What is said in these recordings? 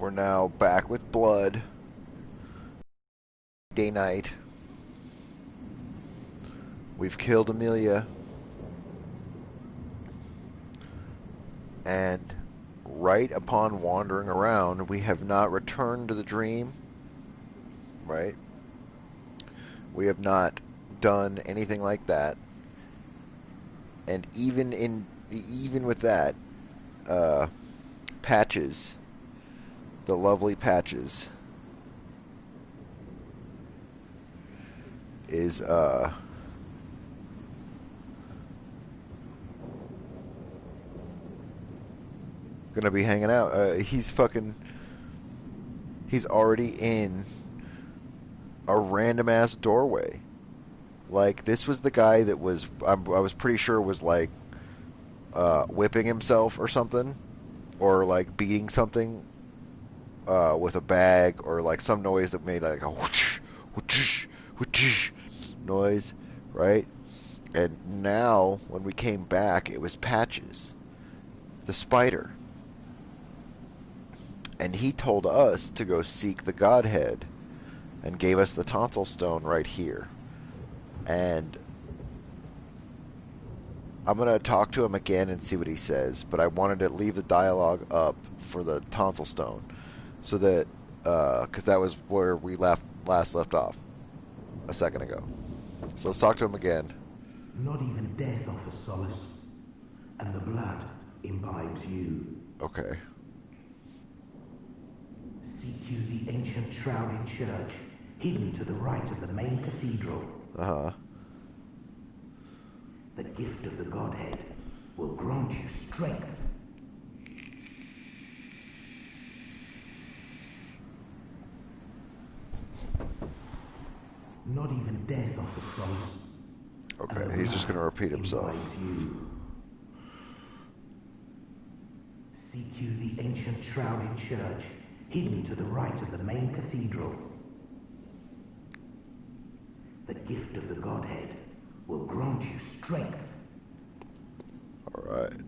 We're now back with blood. Day night. We've killed Amelia. And right upon wandering around, we have not returned to the dream. Right? We have not done anything like that. And even with that, Patches, the lovely Patches, is gonna be hanging out. He's already in a random ass doorway. Like, this was the guy that was, I was pretty sure was like whipping himself or something, or like beating something with a bag, or like some noise that made like a whoosh, whoosh, whoosh noise, right? And now, when we came back, it was Patches, the spider. And he told us to go seek the Godhead and gave us the tonsil stone right here. And I'm going to talk to him again and see what he says, but I wanted to leave the dialogue up for the tonsil stone so that, because that was where we last left off a second ago. So let's talk to him again. Not even death offers solace, and the blood imbibes you. Okay. Seek you the ancient shrouded church, hidden to the right of the main cathedral. Uh-huh. The gift of the Godhead will grant you strength. Not even death offers solace. Okay, he's just going to repeat himself. You. Seek you the ancient shrouded church, hidden to the right of the main cathedral. The gift of the Godhead will grant you strength. Alright.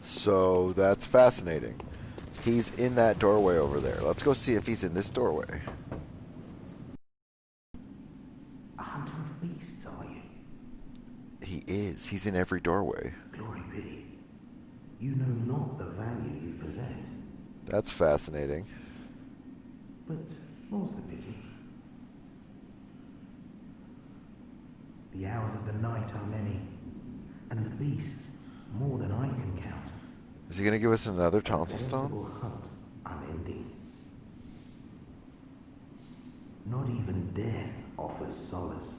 So, that's fascinating. He's in that doorway over there. Let's go see if he's in this doorway. A hunter of beasts, are you? He is. He's in every doorway. Glory be. You know not the value you possess. That's fascinating. But more's the pity. The hours of the night are many, and the beasts more than I can count. Is he going to give us another tonsil The stone? hunt unending. Not even death offers solace,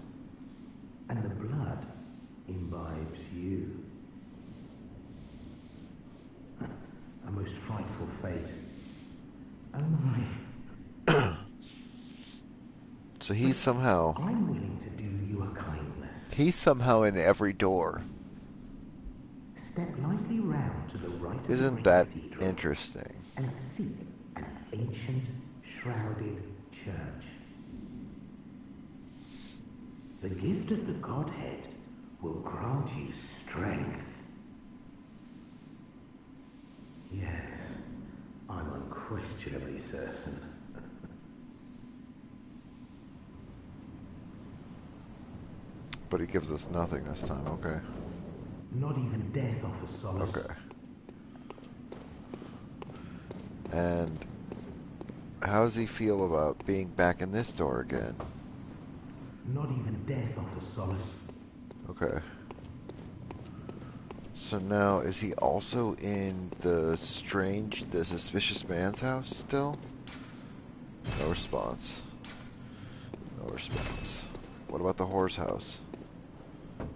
and the blood imbibes you. A most frightful fate. Oh my. So he's somehow... I'm willing to do you a kindness. He's somehow in every door. Step lightly round to the right of Isn't the that cathedral interesting? and seek an ancient shrouded church. The gift of the Godhead will grant you strength. Yes, I'm unquestionably certain. But he gives us nothing this time, okay. Not even death offers solace. Okay. And how does he feel about being back in this door again? Not even death offers solace. Okay. So now, is he also in the suspicious man's house still? No response. No response. What about the whore's house? No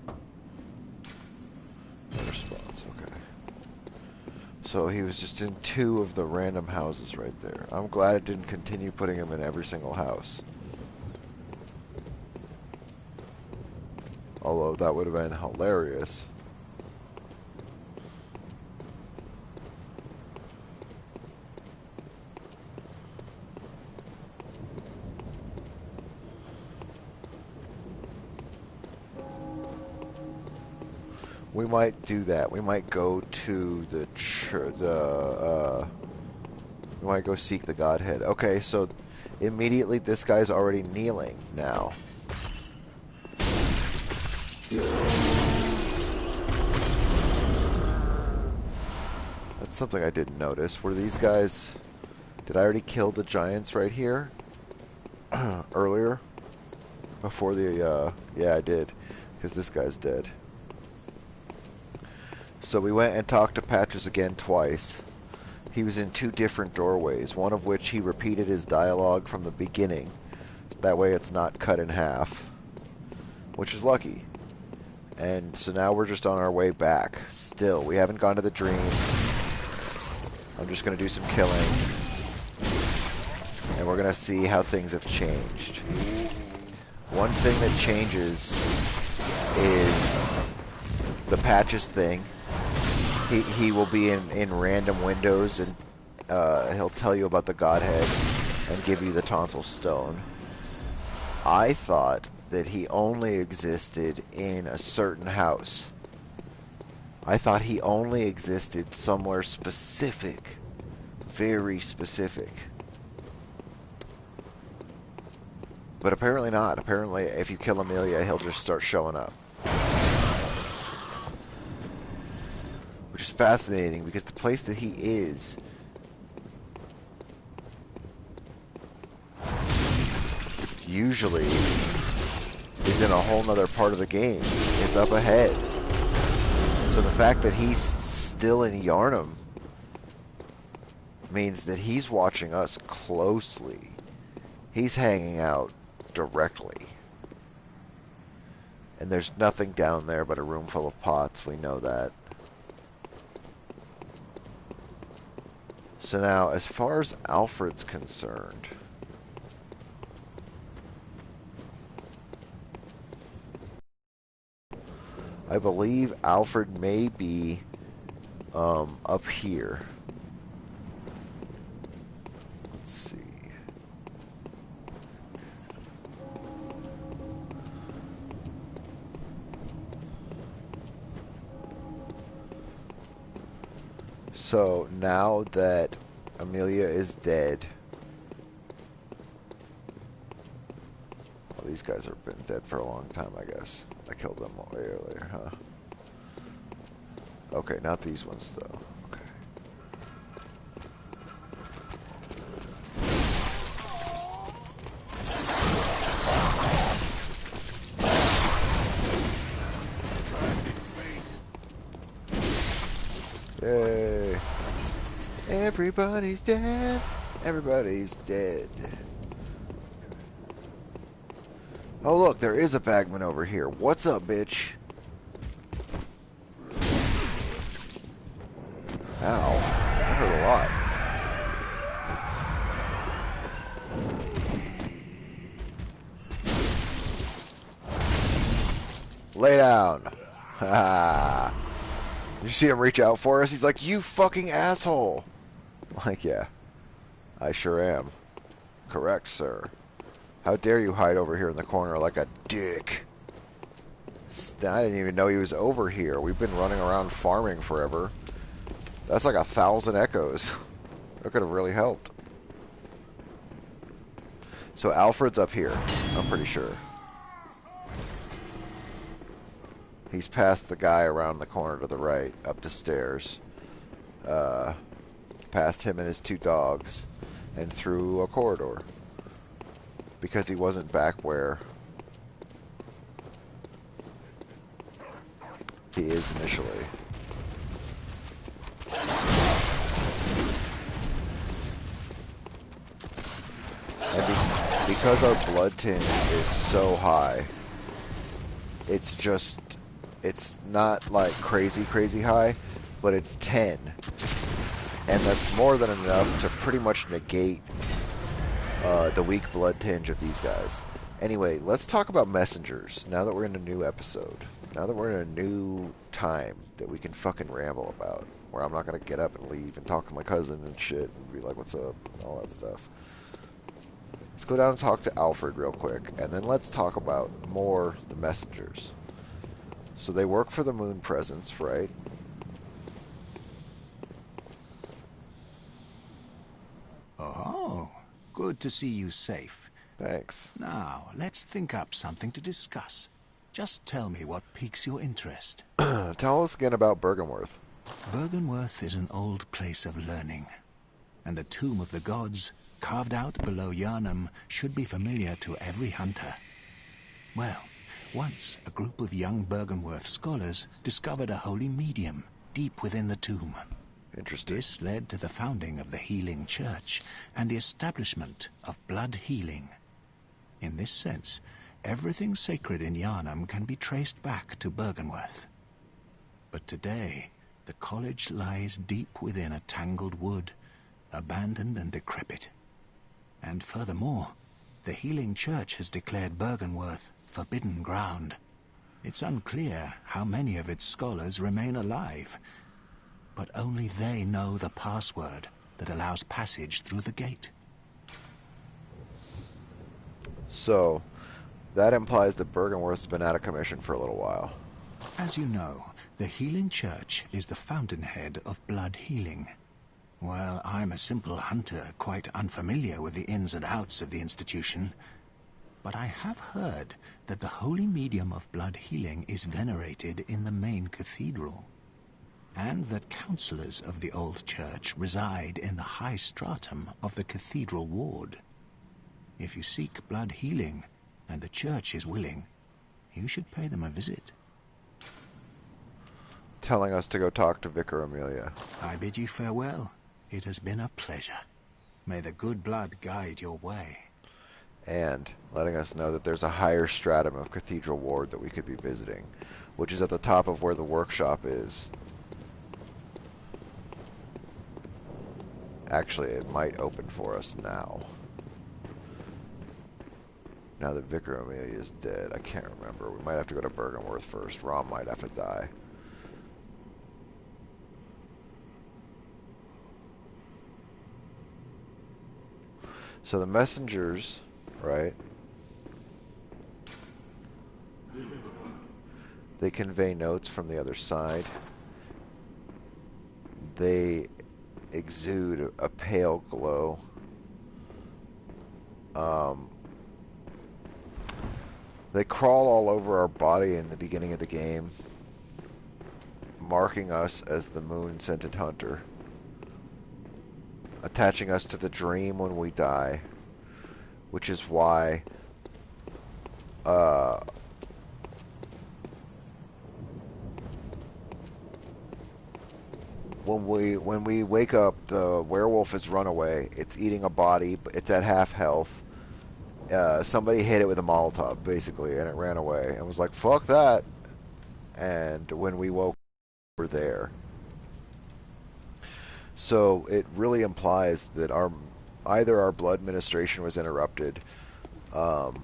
response, okay. So he was just in 2 of the random houses right there. I'm glad it didn't continue putting him in every single house. Although that would have been hilarious. We might do that. We might go to the we might go seek the Godhead. Okay, so immediately this guy's already kneeling now. That's something I didn't notice. Were these guys... Did I already kill the giants right here? Earlier? Before the, yeah, I did. Because this guy's dead. So we went and talked to Patches again twice. He was in 2 different doorways, one of which he repeated his dialogue from the beginning. That way it's not cut in half. Which is lucky. And so now we're just on our way back. Still, we haven't gone to the dream. I'm just going to do some killing. And we're going to see how things have changed. One thing that changes is the Patches thing. He will be in random windows, and he'll tell you about the Godhead and give you the tonsil stone. I thought that he only existed in a certain house. I thought he only existed somewhere specific. Very specific. But apparently not. Apparently, if you kill Amelia, he'll just start showing up. Which is fascinating, because the place that he is usually is in a whole nother part of the game. It's up ahead. So the fact that he's still in Yarnum means that he's watching us closely. He's hanging out directly. And there's nothing down there but a room full of pots. We know that. So now, as far as Alfred's concerned, I believe Alfred may be up here. Let's see. So now that Amelia is dead, well, these guys have been dead for a long time, I guess. I killed them way earlier, huh? Okay, not these ones though. Okay. Yay! Everybody's dead. Everybody's dead. Oh look, there is a bagman over here. What's up, bitch? Ow. That hurt a lot. Lay down. Ha. Did you see him reach out for us? He's like, you fucking asshole. Like, yeah. I sure am. Correct, sir. How dare you hide over here in the corner like a dick? I didn't even know he was over here. We've been running around farming forever. That's like 1,000 echoes. That could have really helped. So Alfred's up here, I'm pretty sure. He's past the guy around the corner to the right, up the stairs. Past him and his 2 dogs, and through a corridor. Because he wasn't back where he is initially. And because our blood tinge is so high, it's not like crazy high, but it's 10. And that's more than enough to pretty much negate the weak blood tinge of these guys. Anyway, let's talk about messengers now that we're in a new episode. Now that we're in a new time that we can fucking ramble about. Where I'm not going to get up and leave and talk to my cousin and shit and be like, what's up, and all that stuff. Let's go down and talk to Alfred real quick. And then let's talk about more the messengers. So they work for the moon presence, right? Oh, good to see you safe. Thanks. Now, let's think up something to discuss. Just tell me what piques your interest. Tell us again about Bergenworth. Bergenworth is an old place of learning, and the Tomb of the Gods, carved out below Yharnam, should be familiar to every hunter. Well, once a group of young Bergenworth scholars discovered a holy medium deep within the tomb. Interesting. This led to the founding of the Healing Church and the establishment of blood healing. In this sense, everything sacred in Yharnam can be traced back to Bergenworth. But today, the college lies deep within a tangled wood, abandoned and decrepit. And furthermore, the Healing Church has declared Bergenworth forbidden ground. It's unclear how many of its scholars remain alive, but only they know the password that allows passage through the gate. So, that implies that Bergenworth's been out of commission for a little while. As you know, the Healing Church is the fountainhead of blood healing. Well, I'm a simple hunter, quite unfamiliar with the ins and outs of the institution. But I have heard that the holy medium of blood healing is venerated in the main cathedral, and that counselors of the old church reside in the high stratum of the cathedral ward. If you seek blood healing, and the church is willing, you should pay them a visit. Telling us to go talk to Vicar Amelia. I bid you farewell. It has been a pleasure. May the good blood guide your way. And letting us know that there's a higher stratum of Cathedral Ward that we could be visiting, which is at the top of where the workshop is. Actually, it might open for us now. Now that Vicar Amelia is dead, I can't remember. We might have to go to Bergenworth first. Rom might have to die. So the messengers, right? They convey notes from the other side. They exude a pale glow. They crawl all over our body in the beginning of the game, marking us as the moon-scented hunter, attaching us to the dream when we die, which is why when we wake up, the werewolf has run away. It's eating a body, but it's at half health. Somebody hit it with a Molotov, basically, and it ran away and was like, fuck that. And when we woke, we were there. So it really implies that either our blood ministration was interrupted, but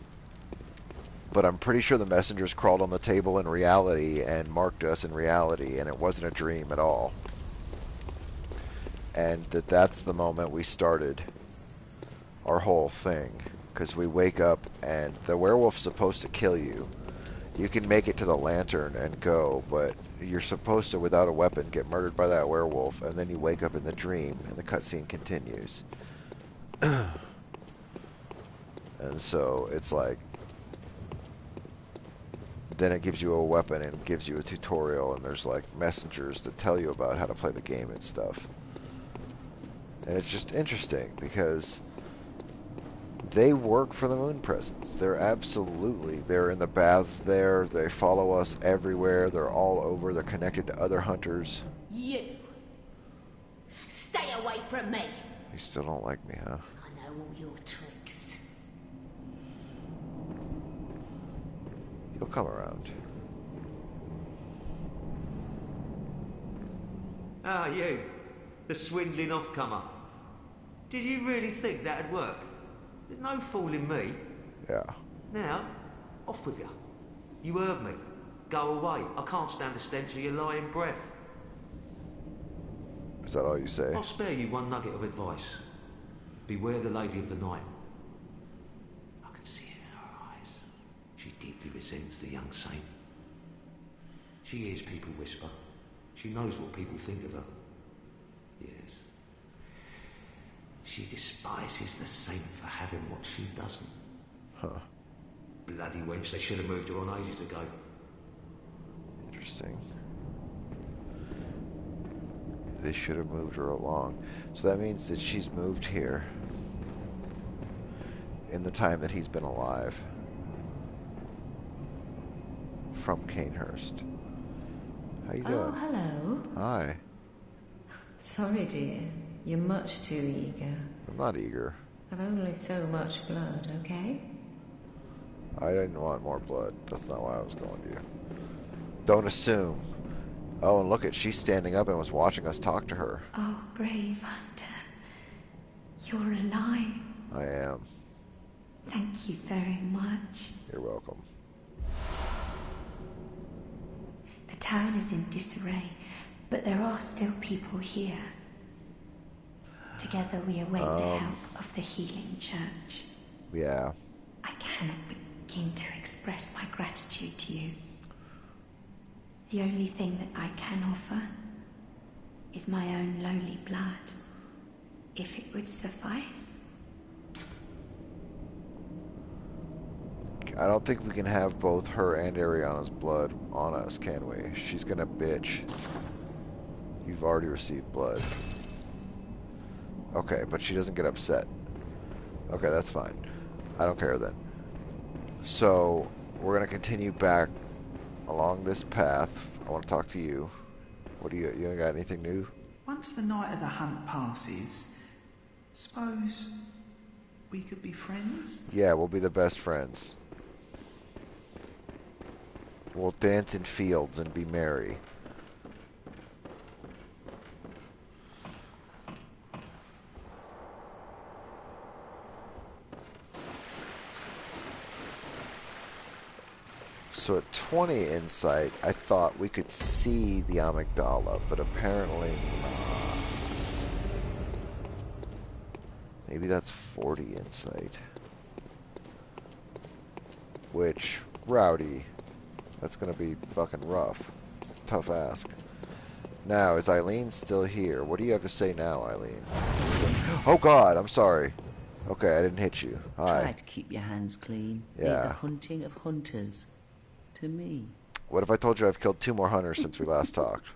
I'm pretty sure the messengers crawled on the table in reality and marked us in reality, and it wasn't a dream at all. And that's the moment we started our whole thing, because we wake up and the werewolf's supposed to kill you. You can make it to the lantern and go, but you're supposed to, without a weapon, get murdered by that werewolf, and then you wake up in the dream, and the cutscene continues. And so it's like, then it gives you a weapon and gives you a tutorial, and there's like messengers that tell you about how to play the game and stuff. And it's just interesting because they work for the moon presence. They're in the baths there. They follow us everywhere. They're all over. They're connected to other hunters. You! Stay away from me! You still don't like me, huh? I know all your tricks. You'll come around. Ah, you. The swindling off-comer. Did you really think that'd work? There's no fooling me. Yeah. Now, off with you. You heard me. Go away. I can't stand the stench of your lying breath. Is that all you say? I'll spare you one nugget of advice. Beware the Lady of the Night. I can see it in her eyes. She deeply resents the young saint. She hears people whisper. She knows what people think of her. Yes. She despises the saint for having what she doesn't. Huh. Bloody wench, they should have moved her on ages ago. Interesting. They should have moved her along. So that means that she's moved here in the time that he's been alive. From Canehurst. How you doing? Oh, hello. Hi. Sorry, dear. You're much too eager. I'm not eager. I've only so much blood, okay? I didn't want more blood. That's not why I was going to you. Don't assume. Oh, and look at, she's standing up and was watching us talk to her. Oh, brave hunter. You're alive. I am. Thank you very much. You're welcome. The town is in disarray, but there are still people here. Together we await the help of the healing church. Yeah. I cannot begin to express my gratitude to you. The only thing that I can offer is my own lowly blood, if it would suffice. I don't think we can have both her and Ariana's blood on us, can we? She's gonna bitch. You've already received blood. Okay, but she doesn't get upset. Okay, that's fine. I don't care then. So, we're gonna continue back along this path. I want to talk to you. What do you got anything new? Once the night of the hunt passes, suppose we could be friends? Yeah, we'll be the best friends. We'll dance in fields and be merry. So at 20 insight, I thought we could see the amygdala, but apparently not. Maybe that's 40 insight. Which, rowdy. That's gonna be fucking rough. It's a tough ask. Now, is Eileen still here? What do you have to say now, Eileen? Oh god, I'm sorry. Okay, I didn't hit you. Hi. Try to keep your hands clean. Yeah. Leave the hunting of hunters to me. What if I told you I've killed 2 more hunters since we last talked?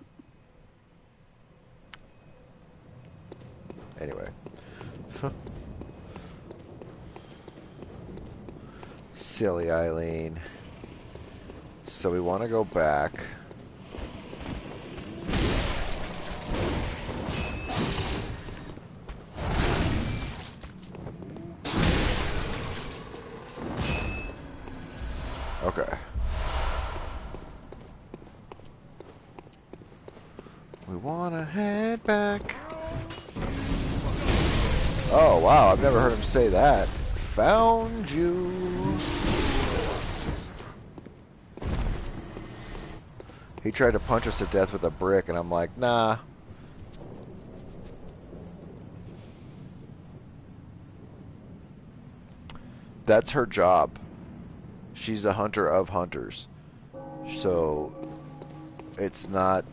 Anyway. Silly Eileen. So we want to go back. Okay. We want to head back. Oh, wow. I've never heard him say that. Found you. He tried to punch us to death with a brick, and I'm like, nah. That's her job. She's a hunter of hunters. So, it's not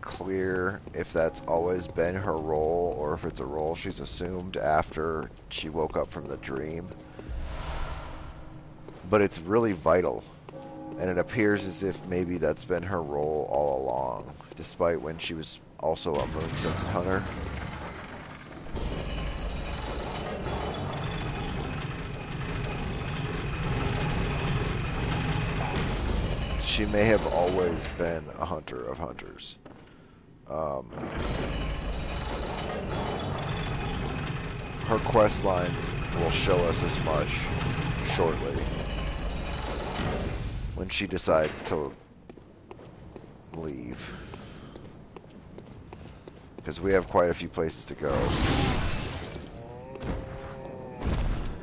clear if that's always been her role, or if it's a role she's assumed after she woke up from the dream. But it's really vital. And it appears as if maybe that's been her role all along, despite when she was also a moon-sensing hunter. She may have always been a hunter of hunters. Her quest line will show us as much shortly, when she decides to leave. Because we have quite a few places to go.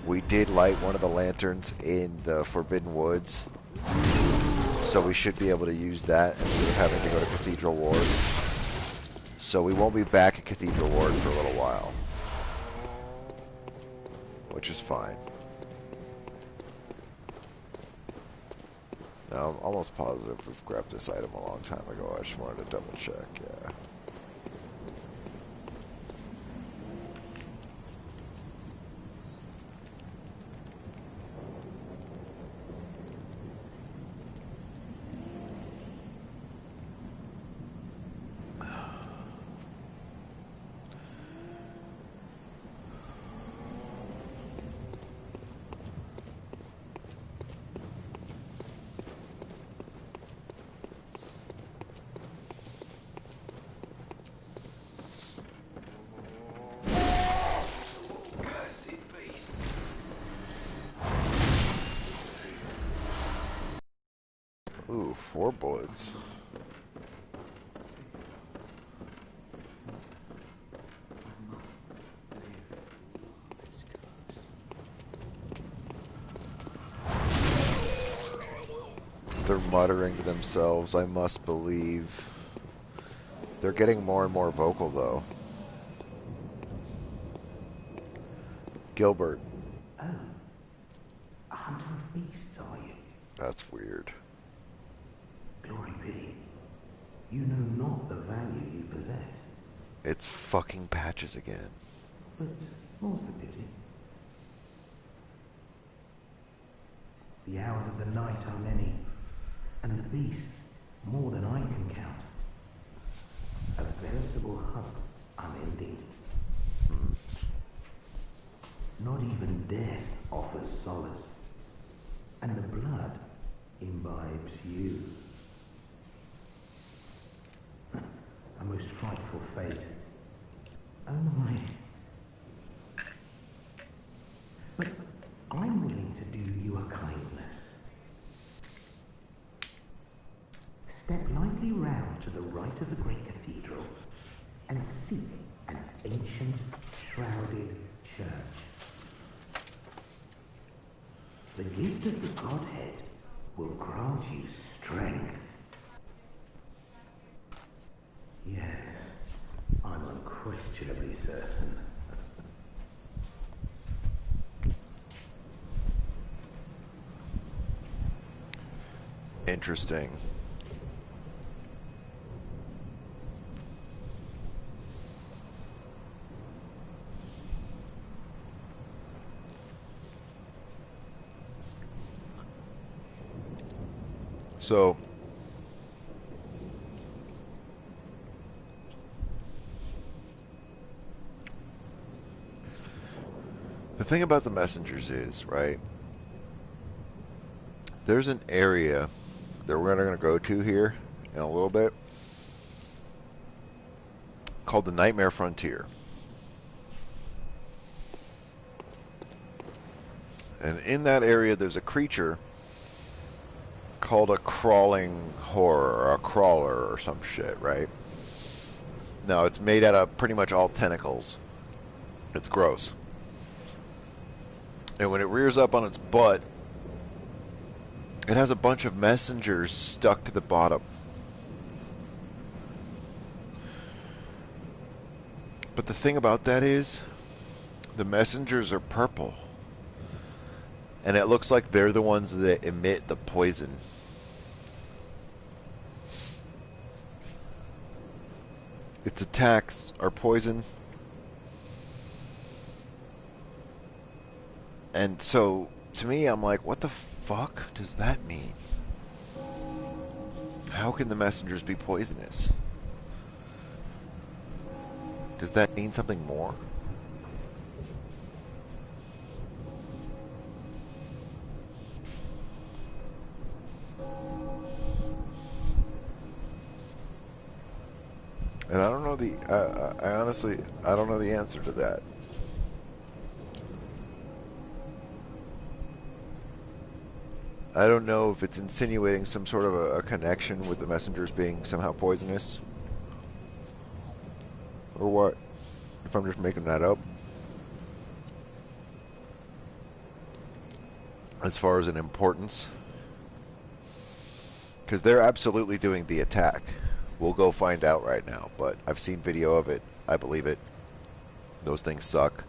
We did light one of the lanterns in the Forbidden Woods, so we should be able to use that instead of having to go to Cathedral Ward. So we won't be back at Cathedral Ward for a little while, which is fine. Now, I'm almost positive we've grabbed this item a long time ago. I just wanted to double check, yeah. Ooh, 4 bullets. They're muttering to themselves, I must believe. They're getting more and more vocal, though. Gilbert. Oh, a hunter of beasts, are you? That's weird. Glory be. You know not the value you possess. It's fucking Patches again. But more's the pity. The hours of the night are many, and the beasts more than I can count. A veritable hunt unending. Not even death offers solace, and the blood imbibes you. A most frightful fate. Oh my. But I'm willing to do you a kindness. Step lightly round to the right of the great cathedral and seek an ancient, shrouded church. The gift of the Godhead will grant you strength. Yes, I'm unquestionably certain. Interesting. So, the thing about the messengers is, right, there's an area that we're going to go to here in a little bit called the Nightmare Frontier. And in that area, there's a creature called a crawling horror, or a crawler, or some shit, right? Now, it's made out of pretty much all tentacles. It's gross. And when it rears up on its butt, it has a bunch of messengers stuck to the bottom. But the thing about that is, the messengers are purple. And it looks like they're the ones that emit the poison. Its attacks are poison. And so, to me, I'm like, what the fuck does that mean? How can the messengers be poisonous? Does that mean something more? And I don't know I honestly, I don't know the answer to that. I don't know if it's insinuating some sort of a connection with the messengers being somehow poisonous. Or what? If I'm just making that up. As far as an importance. Because they're absolutely doing the attack. We'll go find out right now, but I've seen video of it. I believe it. Those things suck.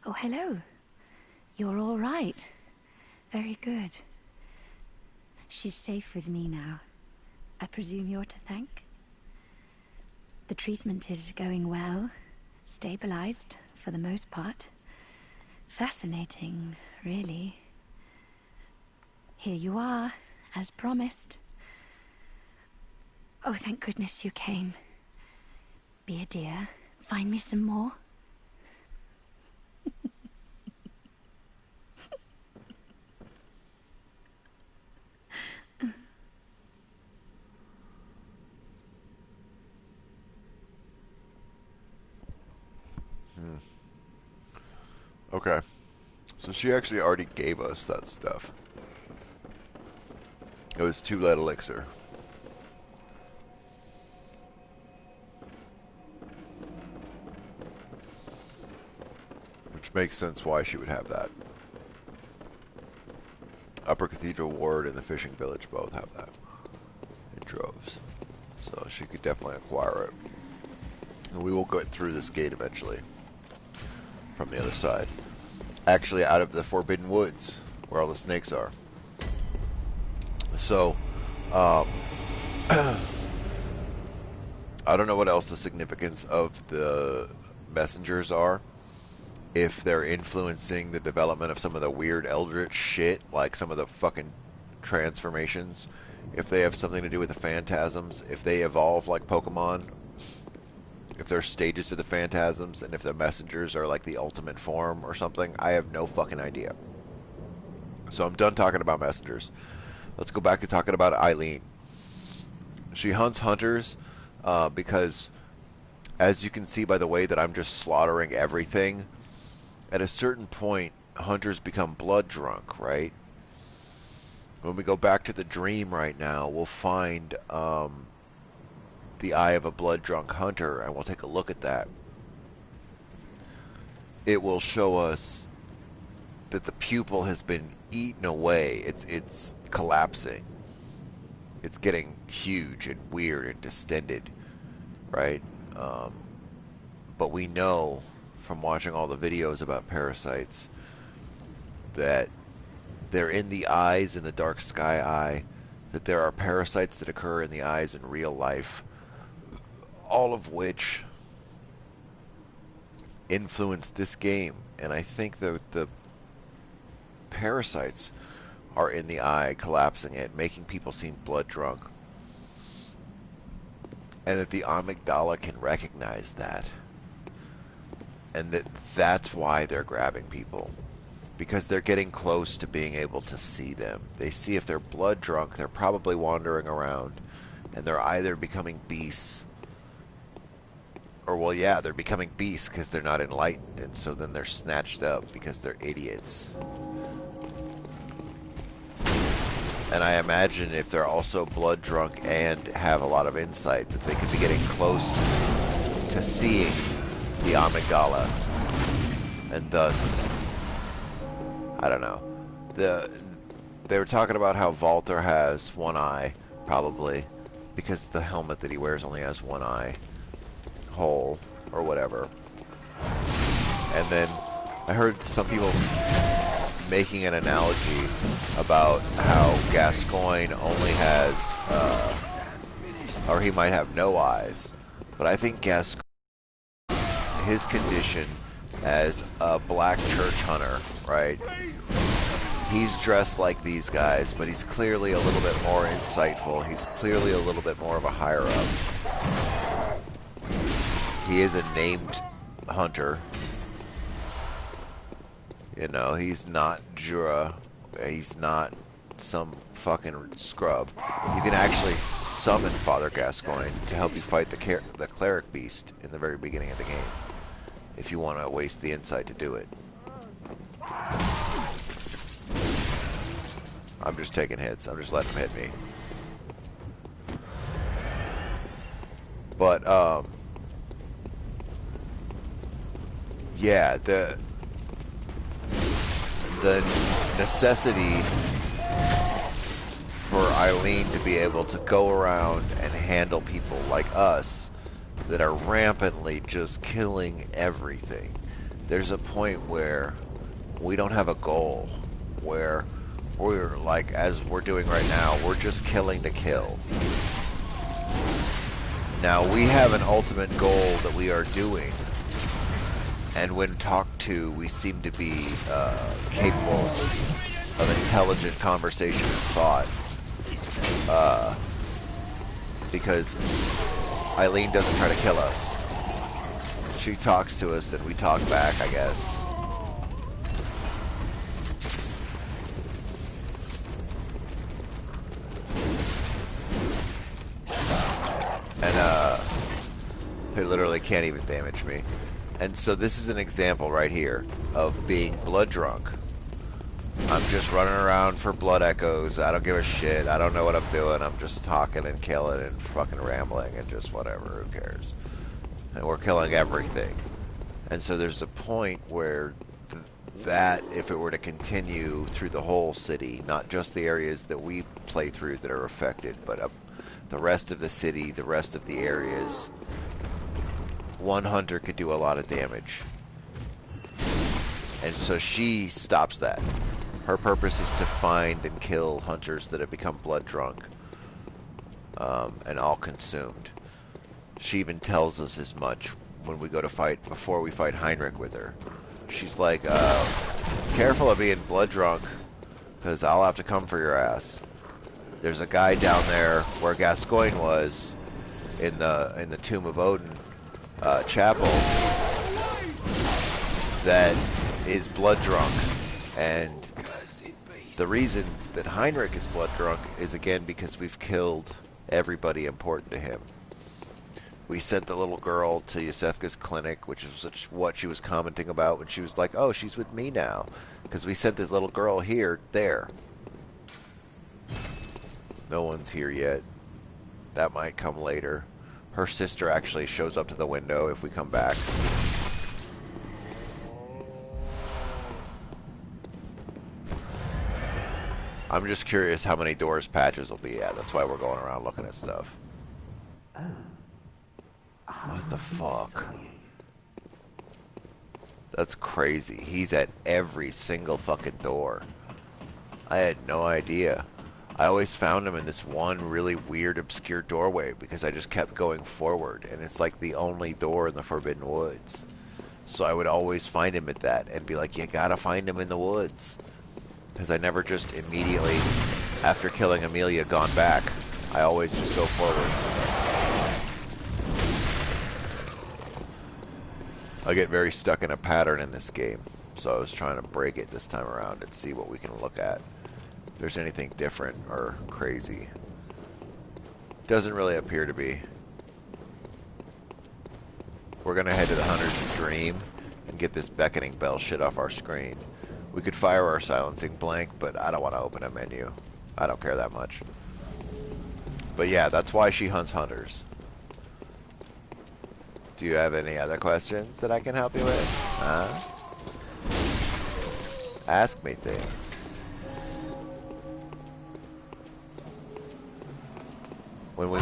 Oh, hello. You're all right. Very good. She's safe with me now. I presume you're to thank? The treatment is going well. Stabilized, for the most part. Fascinating, really. Here you are, as promised. Oh, thank goodness you came. Be a dear. Find me some more. Okay. So she actually already gave us that stuff. It was 2 lead elixir. Which makes sense why she would have that. Upper Cathedral Ward and the Fishing Village both have that in droves. So she could definitely acquire it. And we will go through this gate eventually from the other side. Actually out of the Forbidden Woods where all the snakes are. So, I don't know what else the significance of the messengers are. If they're influencing the development of some of the weird eldritch shit, like some of the fucking transformations. If they have something to do with the phantasms. If they evolve like Pokemon. If they're stages to the phantasms. And if the messengers are like the ultimate form or something. I have no fucking idea. So I'm done talking about messengers. Let's go back to talking about Eileen. She hunts hunters because, as you can see by the way that I'm just slaughtering everything, at a certain point, hunters become blood drunk, right? When we go back to the dream right now, we'll find the eye of a blood drunk hunter, and we'll take a look at that. It will show us that the pupil has been eaten away. It's collapsing. It's getting huge and weird and distended, right? But we know from watching all the videos about parasites that they're in the eyes in the dark sky eye, that there are parasites that occur in the eyes in real life, all of which influence this game. And I think that the parasites are in the eye, collapsing it, making people seem blood drunk. And that the amygdala can recognize that. And that's why they're grabbing people. Because they're getting close to being able to see them. They see if they're blood drunk, they're probably wandering around. And they're either becoming beasts. Or, well, yeah, they're becoming beasts because they're not enlightened. And so then they're snatched up because they're idiots. And I imagine if they're also blood drunk and have a lot of insight, that they could be getting close to seeing the amygdala. And thus, I don't know. They were talking about how Walter has one eye, probably, because the helmet that he wears only has one eye hole, or whatever. And then I heard some people making an analogy about how Gascoigne only has, or he might have no eyes. But I think Gascoigne, his condition as a black church hunter, right? He's dressed like these guys, but he's clearly a little bit more insightful. He's clearly a little bit more of a higher up. He is a named hunter. You know, he's not Jura. He's not some fucking scrub. You can actually summon Father Gascoigne to help you fight the cleric beast in the very beginning of the game, if you want to waste the insight to do it. I'm just taking hits. I'm just letting him hit me. But, yeah, the necessity for Eileen to be able to go around and handle people like us that are rampantly just killing everything. there's a point where we don't have a goal, where we're like, as we're doing right now, we're just killing to kill. Now we have an ultimate goal that we are doing, and when talked to, we seem to be capable of intelligent conversation and thought. Because Eileen doesn't try to kill us. She talks to us and we talk back, I guess. And they literally can't even damage me. And so this is an example right here of being blood drunk. I'm just running around for blood echoes. I don't give a shit. I don't know what I'm doing. I'm just talking and killing and fucking rambling and just whatever. Who cares? And we're killing everything. And so there's a point where that, if it were to continue through the whole city, not just the areas that we play through that are affected, but the rest of the city, the rest of the areas, one hunter could do a lot of damage. And so she stops that. Her purpose is to find and kill hunters that have become blood drunk and all consumed. She even tells us as much when we go to fight, before we fight Heinrich with her. She's like, careful of being blood drunk, because I'll have to come for your ass. There's a guy down there where Gascoigne was, in the Tomb of Odin chapel, that is blood drunk. And the reason that Heinrich is blood drunk is, again, because we've killed everybody important to him. We sent the little girl to Yosefka's clinic, which is what she was commenting about when she was like, oh, she's with me now. Because we sent this little girl there. No one's here yet. That might come later. Her sister actually shows up to the window if we come back. I'm just curious how many doors Patches will be at. That's why we're going around looking at stuff. Oh. What the fuck? That's crazy. He's at every single fucking door. I had no idea. I always found him in this one really weird, obscure doorway because I just kept going forward, and it's like the only door in the Forbidden Woods. So I would always find him at that and be like, you gotta find him in the woods. Because I never just immediately, after killing Amelia, gone back. I always just go forward. I get very stuck in a pattern in this game, so I was trying to break it this time around and see what we can look at. If there's anything different or crazy. Doesn't really appear to be. We're gonna head to the Hunter's Dream and get this beckoning bell shit off our screen. We could fire our silencing blank, but I don't want to open a menu. I don't care that much. But yeah, that's why she hunts hunters. Do you have any other questions that I can help you with? Huh? Ask me things. When we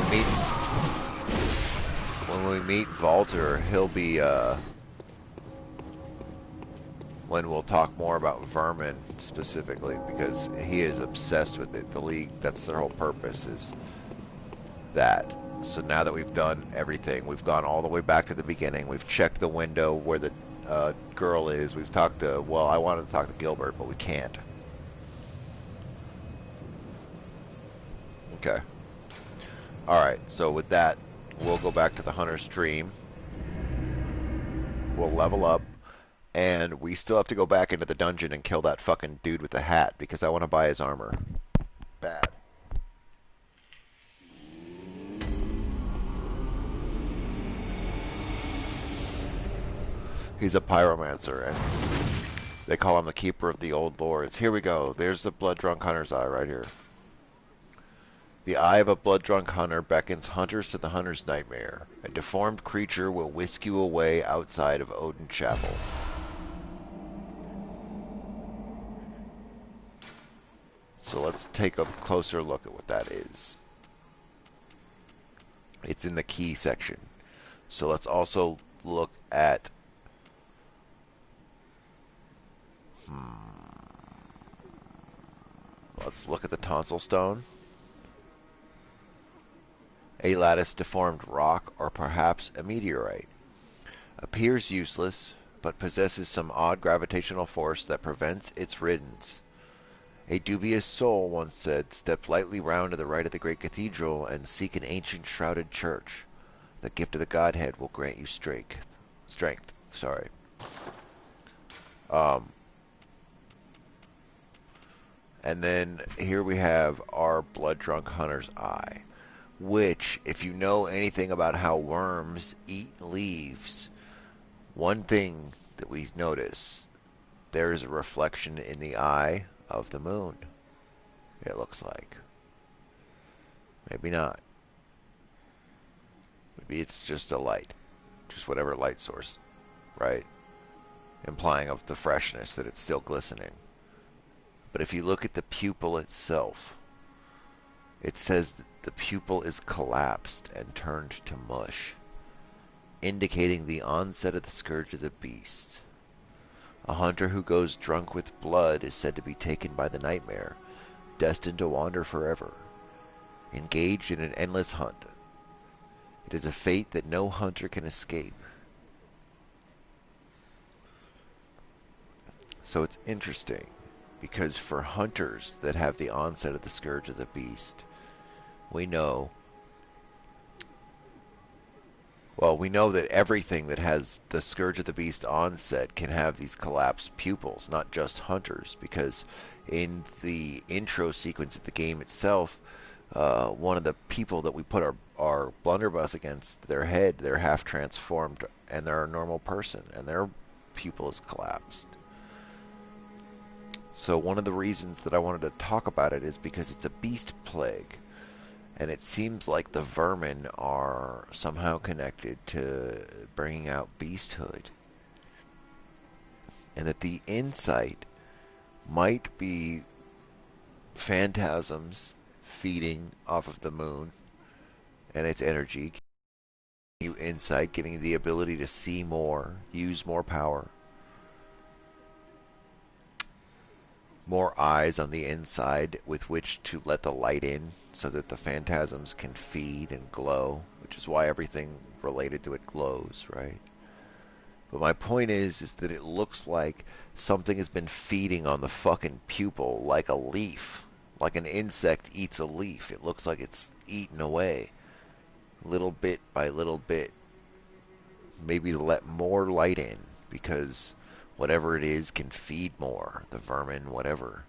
meet Valter, he'll be when we'll talk more about vermin specifically, because he is obsessed with it. The League, that's their whole purpose, is that. So now that we've done everything, we've gone all the way back to the beginning. We've checked the window where the girl is. We've talked to, well, I wanted to talk to Gilbert, but we can't. Okay. Alright, so with that, we'll go back to the Hunter's Dream. We'll level up. And we still have to go back into the dungeon and kill that fucking dude with the hat, because I want to buy his armor. Bad. He's a pyromancer, and they call him the Keeper of the Old Lords. Here we go. There's the blood-drunk hunter's eye right here. The eye of a blood-drunk hunter beckons hunters to the hunter's nightmare. A deformed creature will whisk you away outside of Odin Chapel. So let's take a closer look at what that is. It's in the key section. So let's also look at Let's look at the tonsil stone. A lattice deformed rock, or perhaps a meteorite. Appears useless, but possesses some odd gravitational force that prevents its riddance. A dubious soul once said, "Step lightly round to the right of the great cathedral and seek an ancient shrouded church. The gift of the Godhead will grant you strength." Sorry. And then here we have our blood-drunk hunter's eye, which, if you know anything about how worms eat leaves, one thing that we notice, there is a reflection in the eye of the moon, it looks like. Maybe not. Maybe it's just a light. Just whatever light source, right? Implying of the freshness, that it's still glistening. But if you look at the pupil itself, it says that the pupil is collapsed and turned to mush, indicating the onset of the scourge of the beasts. A hunter who goes drunk with blood is said to be taken by the nightmare, destined to wander forever, engaged in an endless hunt. It is a fate that no hunter can escape. So it's interesting, because for hunters that have the onset of the scourge of the beast, we know that everything that has the scourge of the beast onset can have these collapsed pupils, not just hunters, because in the intro sequence of the game itself, one of the people that we put our blunderbuss against, their head, they're half transformed, and they're a normal person, and their pupil is collapsed. So one of the reasons that I wanted to talk about it is because it's a beast plague, and it seems like the vermin are somehow connected to bringing out beasthood, and that the insight might be phantasms feeding off of the moon and its energy, giving you insight, giving you the ability to see more, use more power, more eyes on the inside with which to let the light in so that the phantasms can feed and glow, which is why everything related to it glows, right? But my point is that it looks like something has been feeding on the fucking pupil like a leaf, like an insect eats a leaf. It looks like it's eaten away, little bit by little bit, maybe to let more light in, because whatever it is can feed more, the vermin, whatever.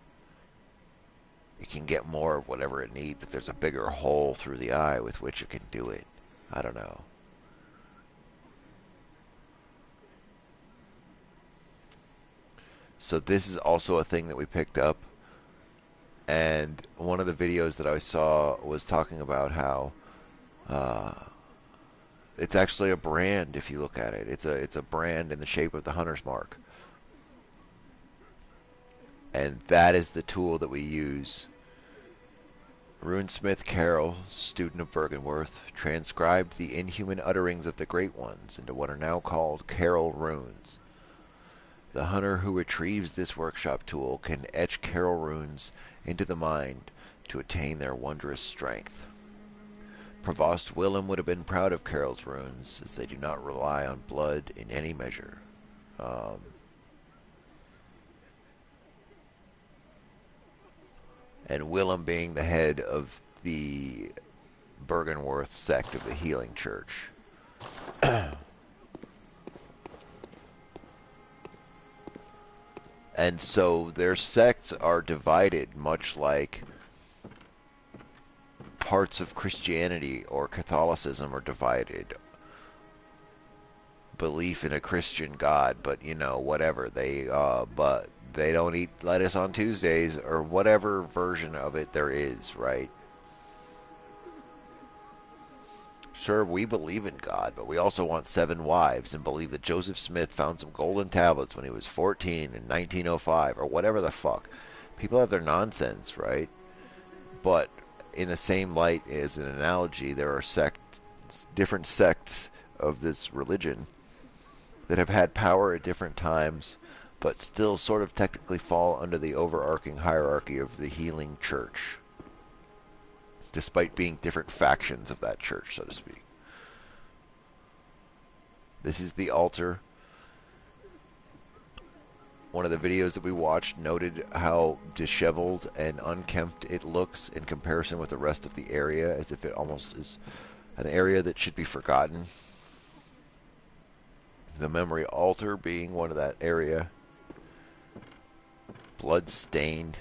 It can get more of whatever it needs if there's a bigger hole through the eye with which it can do it. I don't know. So this is also a thing that we picked up, and one of the videos that I saw was talking about how it's actually a brand if you look at it. It's a brand in the shape of the hunter's mark. And that is the tool that we use. Runesmith Carroll, student of Bergenworth, transcribed the inhuman utterings of the Great Ones into what are now called Carroll runes. The hunter who retrieves this workshop tool can etch Carroll runes into the mind to attain their wondrous strength. Provost Willem would have been proud of Carroll's runes, as they do not rely on blood in any measure. And Willem being the head of the Bergenworth sect of the Healing Church. And so their sects are divided, much like parts of Christianity or Catholicism are divided. Belief in a Christian God, but whatever. But they don't eat lettuce on Tuesdays, or whatever version of it there is, right? Sure, we believe in God, but we also want 7 wives and believe that Joseph Smith found some golden tablets when he was 14 in 1905, or whatever the fuck. People have their nonsense, right? But in the same light, as an analogy, there are different sects of this religion that have had power at different times, but still sort of technically fall under the overarching hierarchy of the healing church, despite being different factions of that church, so to speak. This is the altar. One of the videos that we watched noted how disheveled and unkempt it looks in comparison with the rest of the area, as if it almost is an area that should be forgotten. The memory altar being one of that area. Blood stained.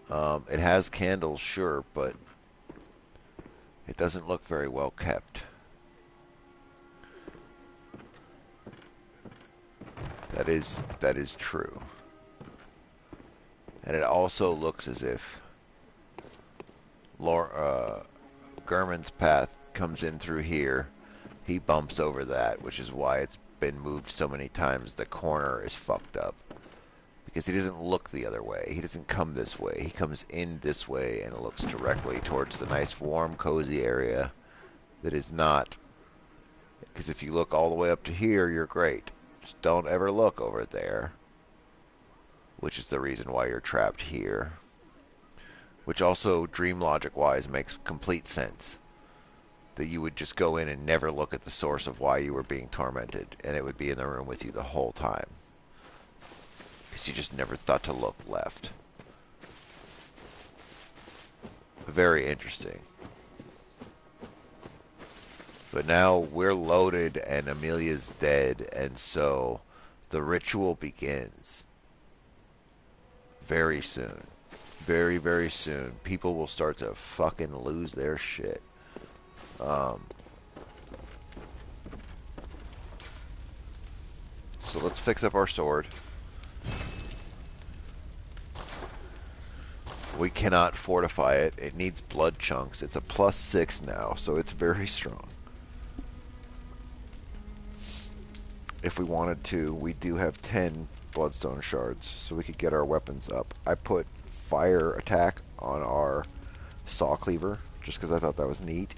It has candles, sure, but it doesn't look very well kept. That is true. And it also looks as if Gurman's path comes in through here. He bumps over that, which is why it's been moved so many times. The corner is fucked up. Because he doesn't look the other way. He doesn't come this way. He comes in this way and looks directly towards the nice, warm, cozy area that is not. Because if you look all the way up to here, you're great. Just don't ever look over there. Which is the reason why you're trapped here. Which also, dream logic-wise, makes complete sense. That you would just go in and never look at the source of why you were being tormented. And it would be in the room with you the whole time. Because you just never thought to look left. Very interesting. But now we're loaded and Amelia's dead, and so the ritual begins. Very soon. Very, very soon. People will start to fucking lose their shit. So let's fix up our sword. We cannot fortify it. It needs blood chunks. It's a +6 now, so it's very strong. If we wanted to, we do have 10 bloodstone shards, so we could get our weapons up. I put fire attack on our saw cleaver, just because I thought that was neat.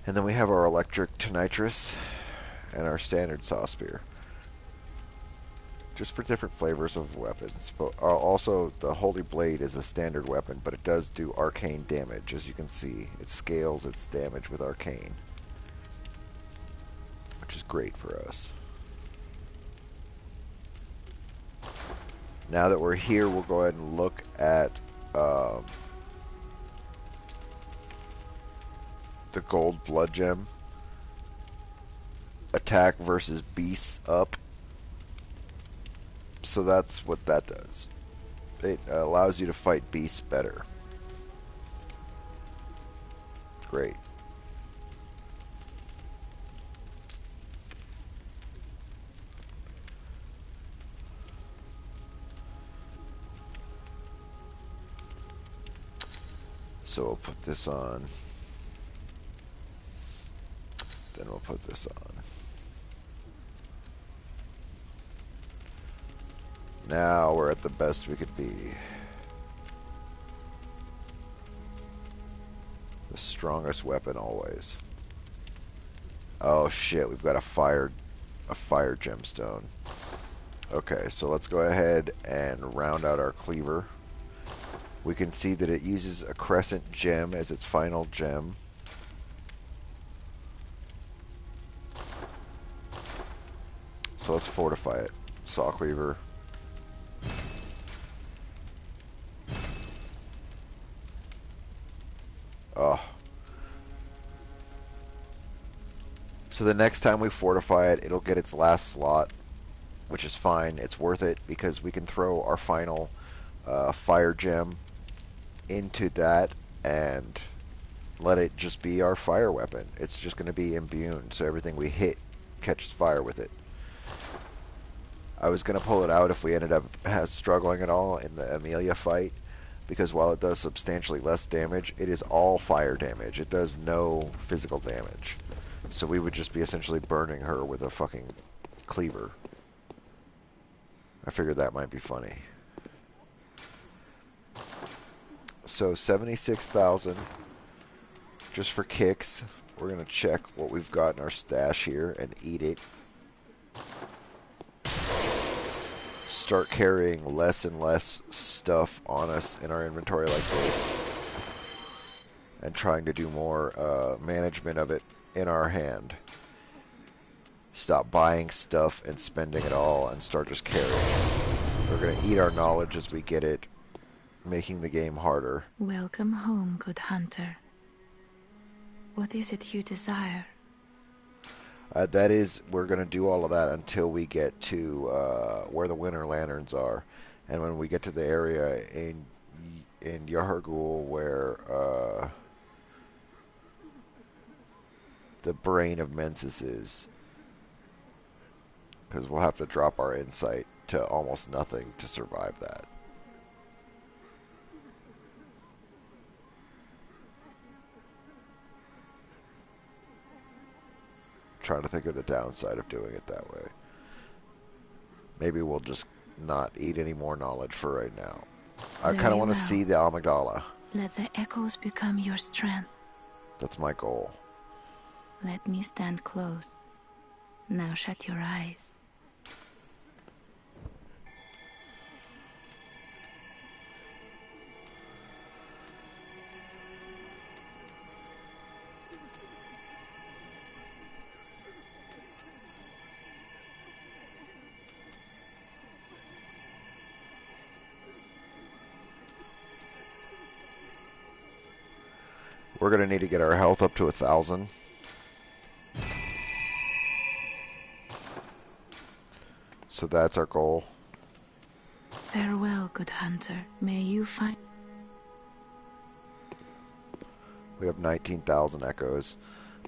And then we have our electric nitrous and our standard saw spear. Just for different flavors of weapons. But also, the Holy Blade is a standard weapon, but it does do arcane damage, as you can see. It scales its damage with arcane, which is great for us. Now that we're here, we'll go ahead and look at the gold blood gem. Attack versus beasts up. So that's what that does. It allows you to fight beasts better. Great. So we'll put this on. Then we'll put this on. Now we're at the best we could be. The strongest weapon always. Oh shit, we've got a fire gemstone. Okay, so let's go ahead and round out our cleaver. We can see that it uses a crescent gem as its final gem. So let's fortify it. Saw cleaver. Oh. So the next time we fortify it, it'll get its last slot, which is fine. It's worth it because we can throw our final fire gem into that and let it just be our fire weapon. It's just going to be imbued, so everything we hit catches fire with it. I was going to pull it out if we ended up struggling at all in the Amelia fight, because while it does substantially less damage, it is all fire damage. It does no physical damage. So we would just be essentially burning her with a fucking cleaver. I figured that might be funny. So 76,000 just for kicks. We're going to check what we've got in our stash here and eat it. start carrying less and less stuff on us in our inventory like this, and trying to do more management of it in our hand. Stop buying stuff and spending it all and start just carrying. We're going to eat our knowledge as we get it, making the game harder. Welcome home, good hunter. What is it you desire? That is, we're going to do all of that until we get to where the Winter Lanterns are. And when we get to the area in Yahar'gul where the Brain of Mensis is. Because we'll have to drop our insight to almost nothing to survive that. Trying to think of the downside of doing it that way. Maybe we'll just not eat any more knowledge for right now. I kind of want to see the amygdala. Let the echoes become your strength. That's my goal. Let me stand close. Now shut your eyes. We're going to need to get our health up to 1,000. So that's our goal. Farewell, good hunter. May you find... We have 19,000 echoes.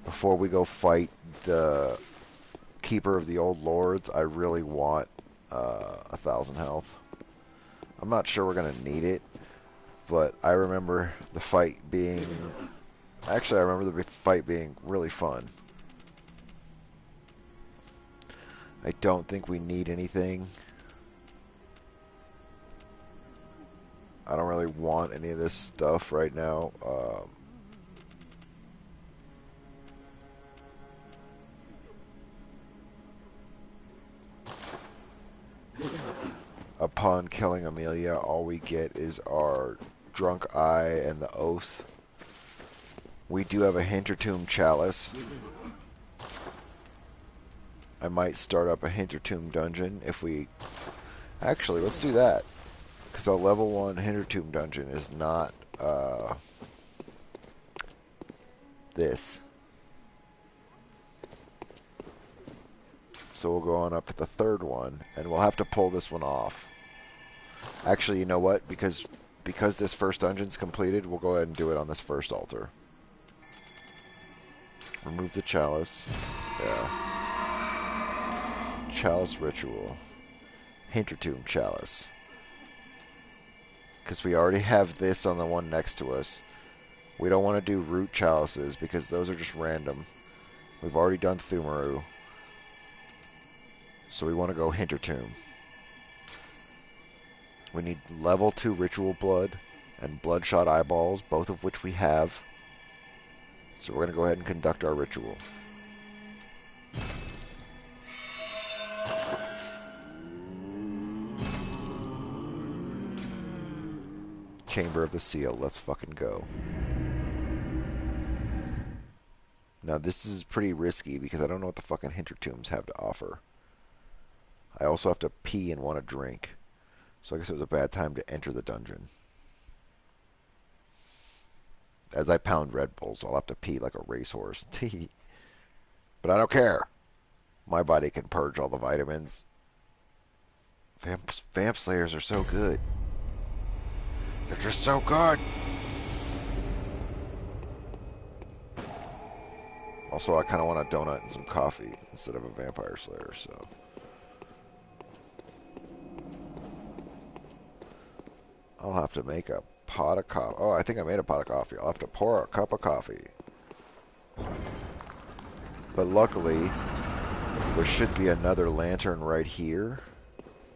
Before we go fight the Keeper of the Old Lords, I really want 1,000 health. I'm not sure we're going to need it, but I remember the fight being... Actually, I remember the fight being really fun. I don't think we need anything. I don't really want any of this stuff right now. Upon killing Amelia, all we get is our Drunk Eye and the Oath. We do have a Hintertomb Chalice. I might start up a Hintertomb dungeon if we... Actually, let's do that. Because a level 1 Hintertomb dungeon is not this. So we'll go on up to the third one, and we'll have to pull this one off. Actually, you know what? Because this first dungeon's completed, we'll go ahead and do it on this first altar. Remove the chalice. Yeah. Chalice ritual. Hintertomb chalice. Because we already have this on the one next to us. We don't want to do root chalices because those are just random. We've already done Thumaru. So we want to go Hintertomb. We need level 2 ritual blood and bloodshot eyeballs, both of which we have. So we're going to go ahead and conduct our ritual. Chamber of the Seal. Let's fucking go. Now this is pretty risky because I don't know what the fucking Hintertombs have to offer. I also have to pee and want a drink. So I guess it was a bad time to enter the dungeon. As I pound Red Bulls, I'll have to pee like a racehorse. But I don't care. My body can purge all the vitamins. Vamp Slayers are so good. They're just so good. Also, I kind of want a donut and some coffee instead of a Vampire Slayer, so... I'll have to make a pot of coffee. Oh, I think I made a pot of coffee. I'll have to pour a cup of coffee. But luckily, there should be another lantern right here,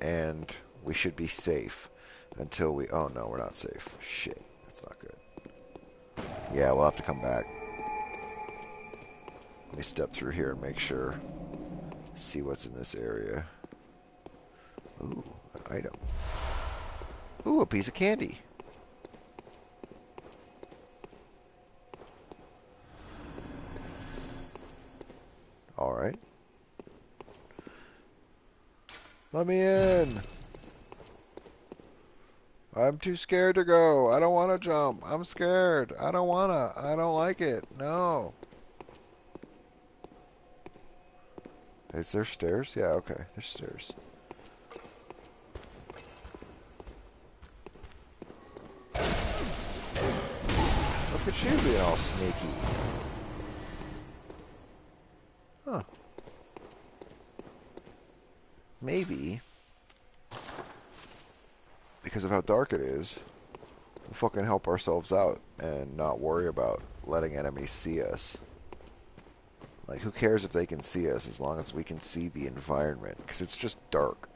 and we should be safe until we... Oh, no, we're not safe. Shit, that's not good. Yeah, we'll have to come back. Let me step through here and make sure. See what's in this area. Ooh, Item. Ooh, a piece of candy. Alright. Let me in. I'm too scared to go. I don't want to jump. I'm scared. I don't want to. I don't like it. No. Is there stairs? Yeah, okay. There's stairs. Look at you being all sneaky. Huh. Maybe, because of how dark it is, we'll fucking help ourselves out and not worry about letting enemies see us. Like, who cares if they can see us as long as we can see the environment? Because it's just dark.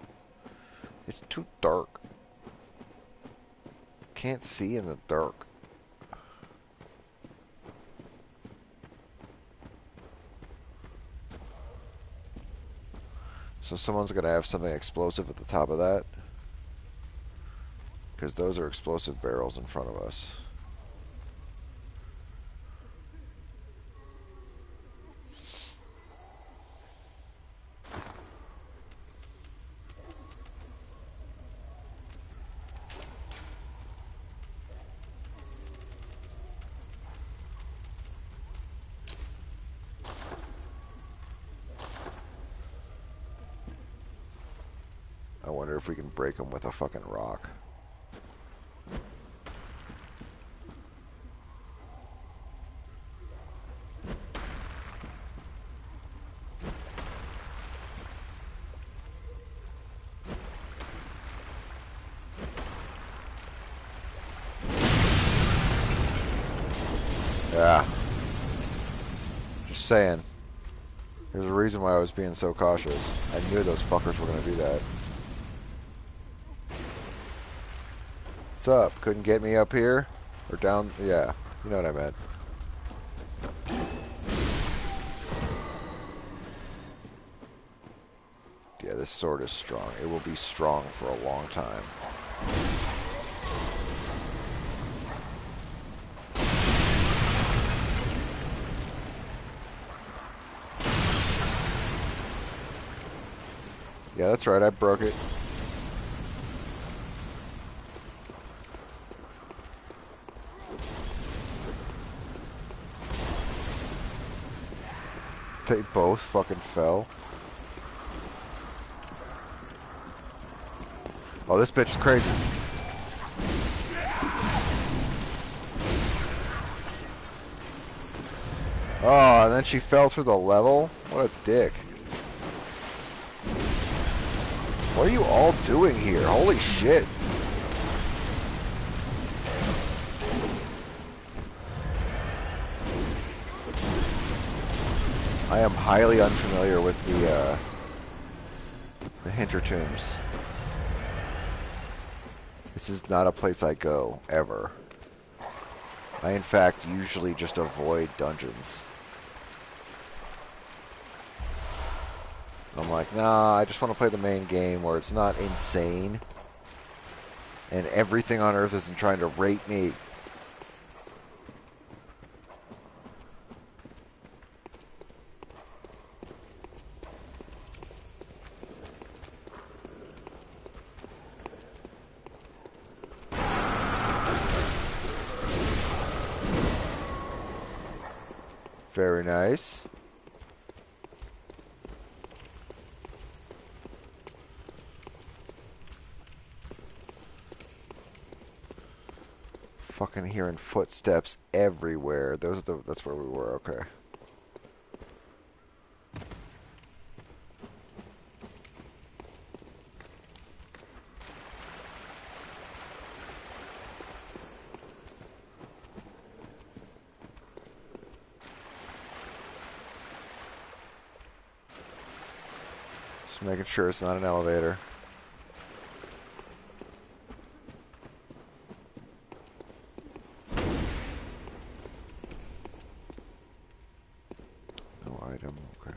It's too dark. Can't see in the dark. So someone's going to have something explosive at the top of that. Because those are explosive barrels in front of us. I wonder if we can break them with a fucking rock. Yeah. Just saying. There's a reason why I was being so cautious. I knew those fuckers were going to do that. What's up? Couldn't get me up here? Or down? Yeah. You know what I meant. Yeah, this sword is strong. It will be strong for a long time. Yeah, that's right. I broke it. They both fucking fell. Oh, this bitch is crazy. Oh, and then she fell through the level? What a dick. What are you all doing here? Holy shit. I am highly unfamiliar with the Hintertombs. This is not a place I go, ever. I, in fact, usually just avoid dungeons. I'm like, nah, I just want to play the main game where it's not insane. And everything on Earth isn't trying to rape me. Very nice. Fucking hearing footsteps everywhere. That's where we were, okay. Just making sure it's not an elevator. No item, okay.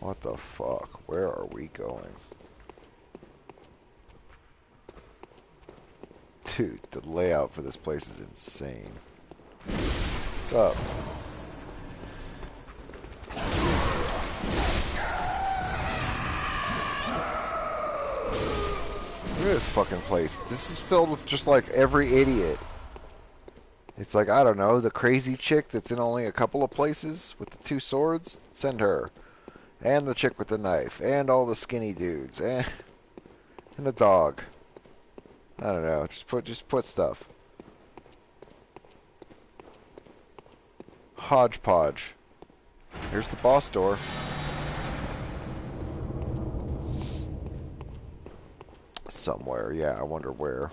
What the fuck? Where are we going? Dude, the layout for this place is insane. What's up? Look at this fucking place. This is filled with just like every idiot. It's like, I don't know, the crazy chick that's in only a couple of places with the 2 swords? Send her. And the chick with the knife. And all the skinny dudes. And the dog. I don't know. Just put stuff. Hodgepodge. Here's the boss door. Somewhere, yeah, I wonder where.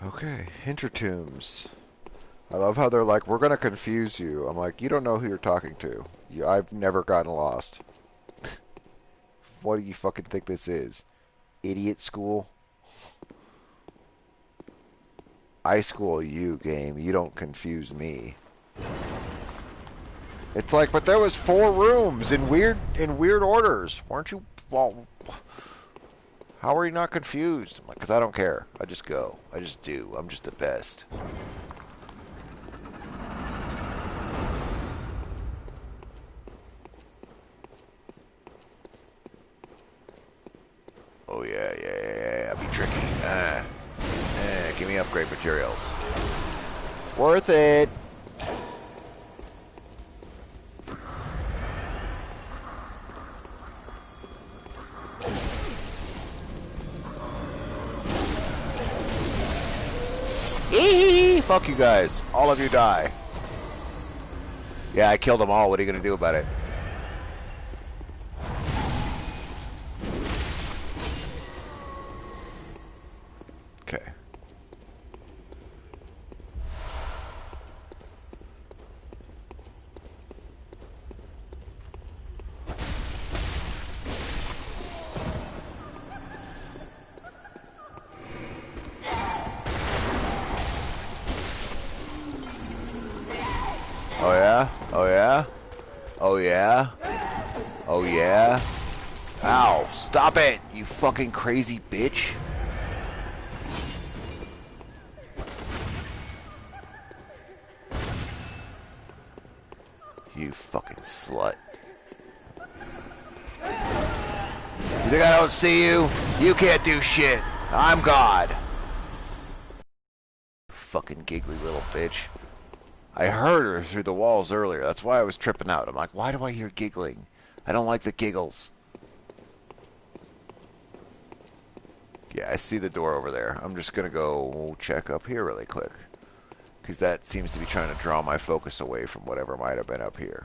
Okay, Intertombs. I love how they're like, we're gonna confuse you. I'm like, you don't know who you're talking to. I've never gotten lost. What do you fucking think this is? Idiot school? I school you, game. You don't confuse me. It's like, but there was 4 rooms in weird orders. Weren't you? Well, how are you not confused? I'm like, because I don't care. I just go. I just do. I'm just the best. Oh yeah. Be tricky. Give me upgrade materials. Worth it. Eehee! Fuck you guys. All of you die. Yeah, I killed them all. What are you gonna do about it? Okay. Oh yeah? Oh yeah? Oh yeah? Oh yeah? Ow! Stop it! You fucking crazy bitch! You fucking slut. You think I don't see you? You can't do shit! I'm God! Fucking giggly little bitch. I heard her through the walls earlier. That's why I was tripping out. I'm like, why do I hear giggling? I don't like the giggles. Yeah, I see the door over there. I'm just going to go check up here really quick. Because that seems to be trying to draw my focus away from whatever might have been up here.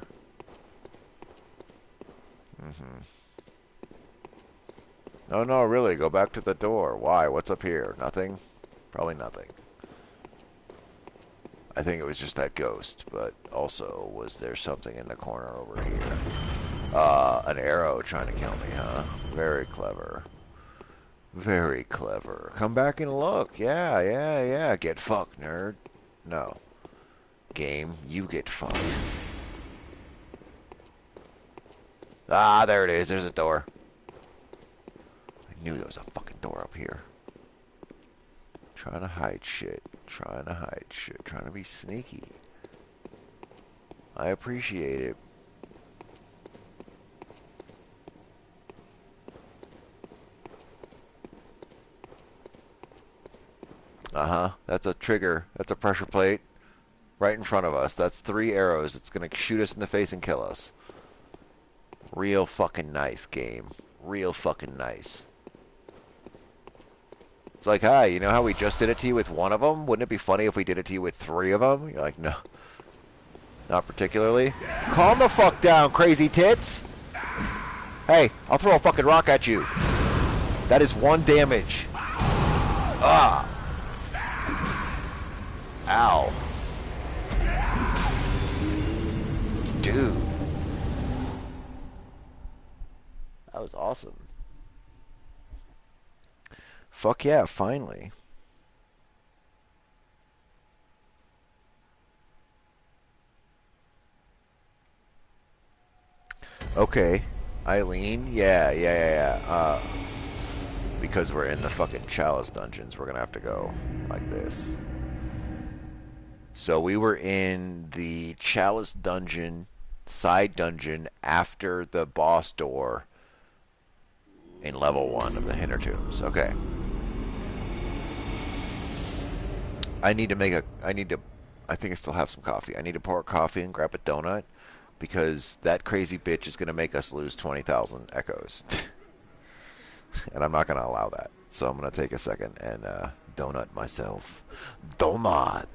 No, no, really. Go back to the door. Why? What's up here? Nothing? Probably nothing. I think it was just that ghost, but also, was there something in the corner over here? An arrow trying to kill me, huh? Very clever. Very clever. Come back and look. Yeah. Get fucked, nerd. No. Game, you get fucked. Ah, there it is. There's a door. I knew there was a fucking door up here. Trying to hide shit. Trying to be sneaky. I appreciate it. That's a trigger. That's a pressure plate. Right in front of us. That's 3 arrows. It's gonna shoot us in the face and kill us. Real fucking nice game. real fucking nice. It's like, hi, you know how we just did it to you with one of them? Wouldn't it be funny if we did it to you with 3 of them? You're like, no, not particularly. Calm the fuck down, crazy tits! Hey, I'll throw a fucking rock at you. That is 1 damage. Ah. Ow. Dude. That was awesome. Fuck yeah, finally. Okay. Eileen? Yeah. Because we're in the fucking Chalice dungeons, we're gonna have to go like this. So we were in the Chalice dungeon, side dungeon, after the boss door in level 1 of the Hintertombs. Okay. I think I still have some coffee. I need to pour coffee and grab a donut because that crazy bitch is going to make us lose 20,000 echoes. And I'm not going to allow that. So I'm going to take a second and donut myself. Donut!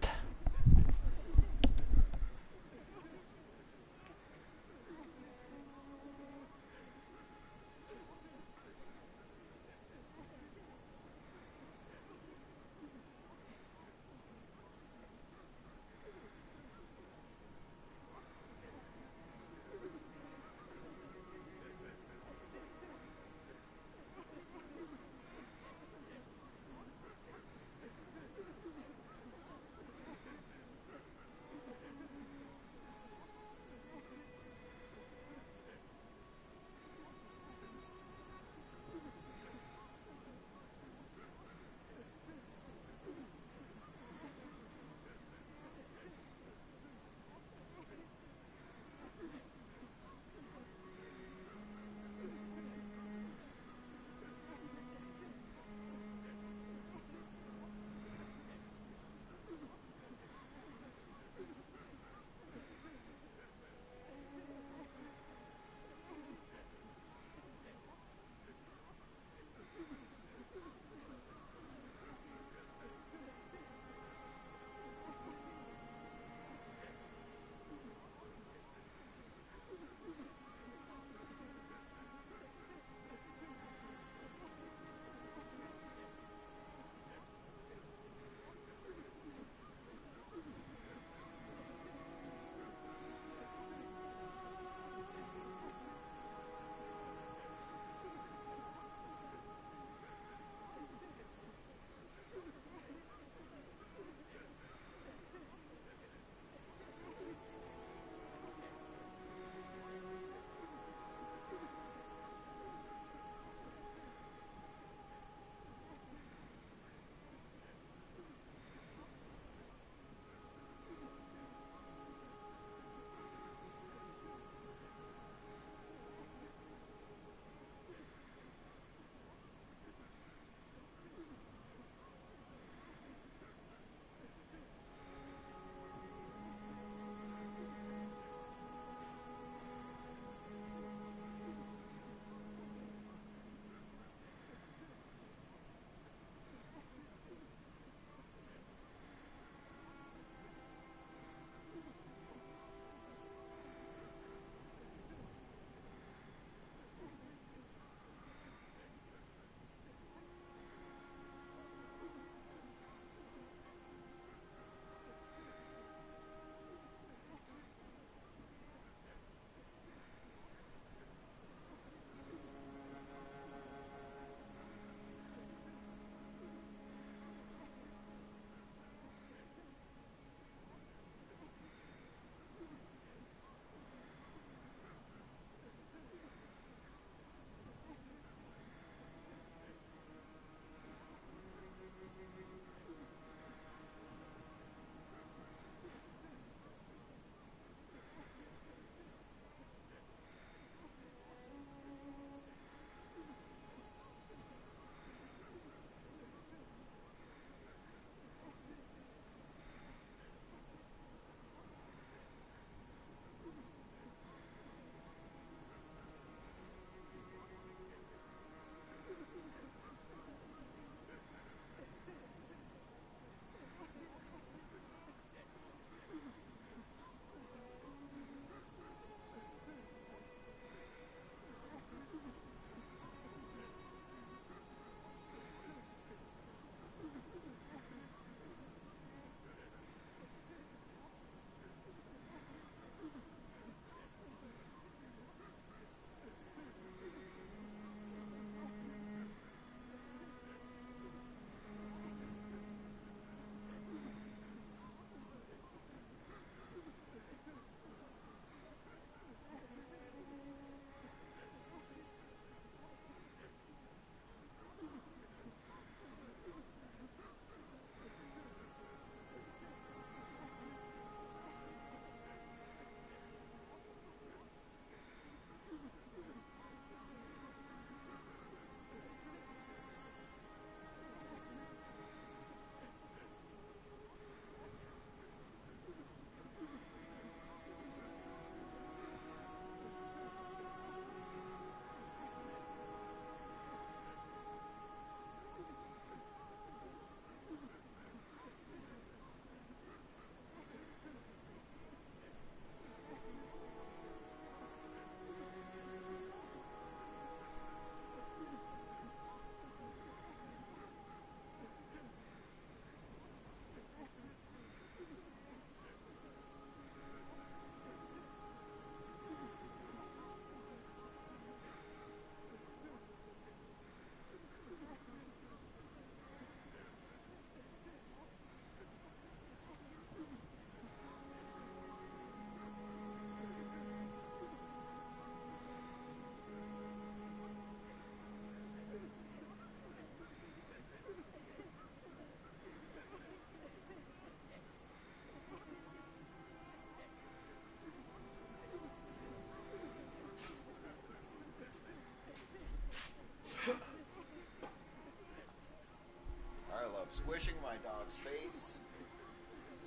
Squishing my dog's face.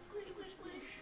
Squish, squish, squish.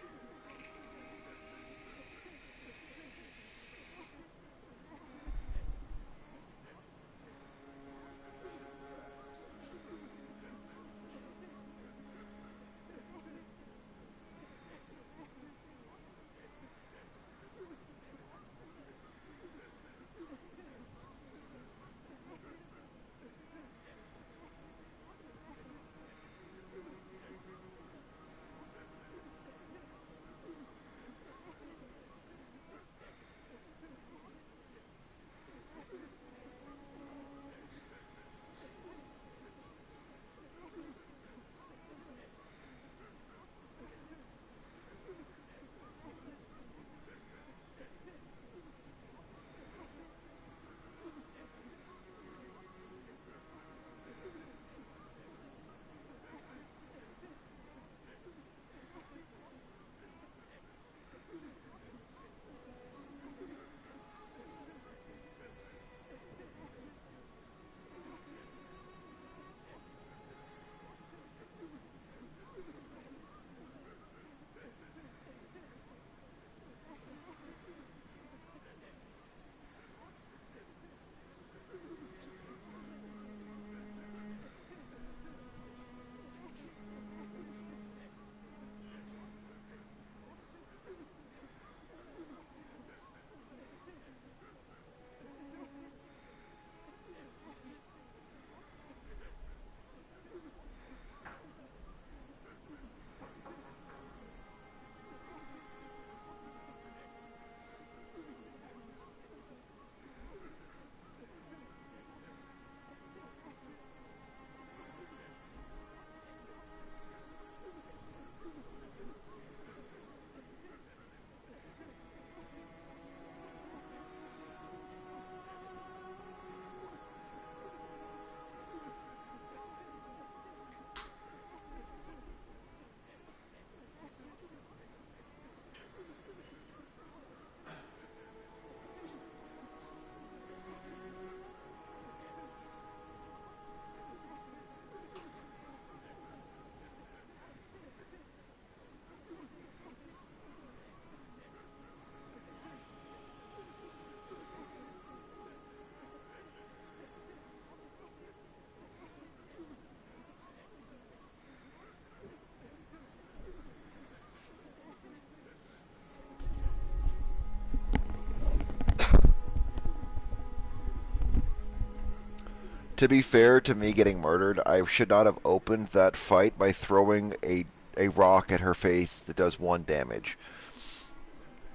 To be fair to me getting murdered, I should not have opened that fight by throwing a rock at her face that does 1 damage.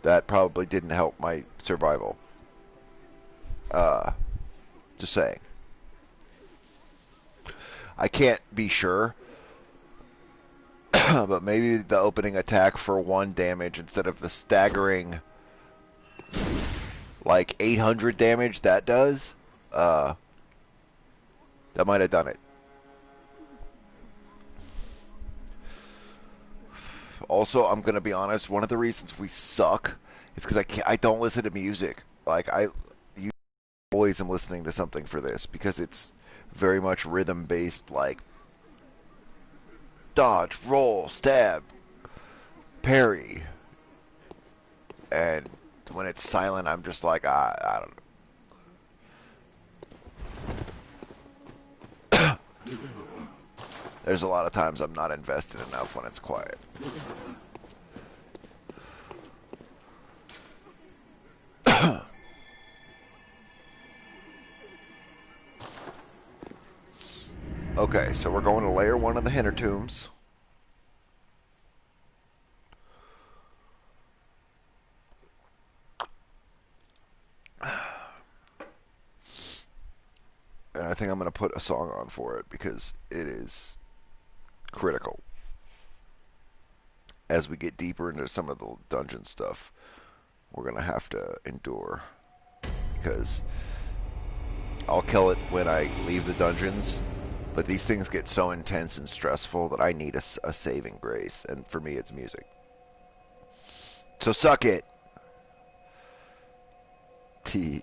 That probably didn't help my survival. Just saying. I can't be sure, but maybe the opening attack for 1 damage instead of the staggering, like, 800 damage that does, that might have done it. Also, I'm gonna be honest. One of the reasons we suck is because I don't listen to music. Like you always am listening to something for this because it's very much rhythm based. Like dodge, roll, stab, parry, and when it's silent, I'm just like I don't know. There's a lot of times I'm not invested enough when it's quiet. Okay, so we're going to layer 1 of the Hinter tombs. And I think I'm going to put a song on for it because it is critical. As we get deeper into some of the dungeon stuff, we're going to have to endure. Because I'll kill it when I leave the dungeons, but these things get so intense and stressful that I need a saving grace, and for me it's music. So suck it! T.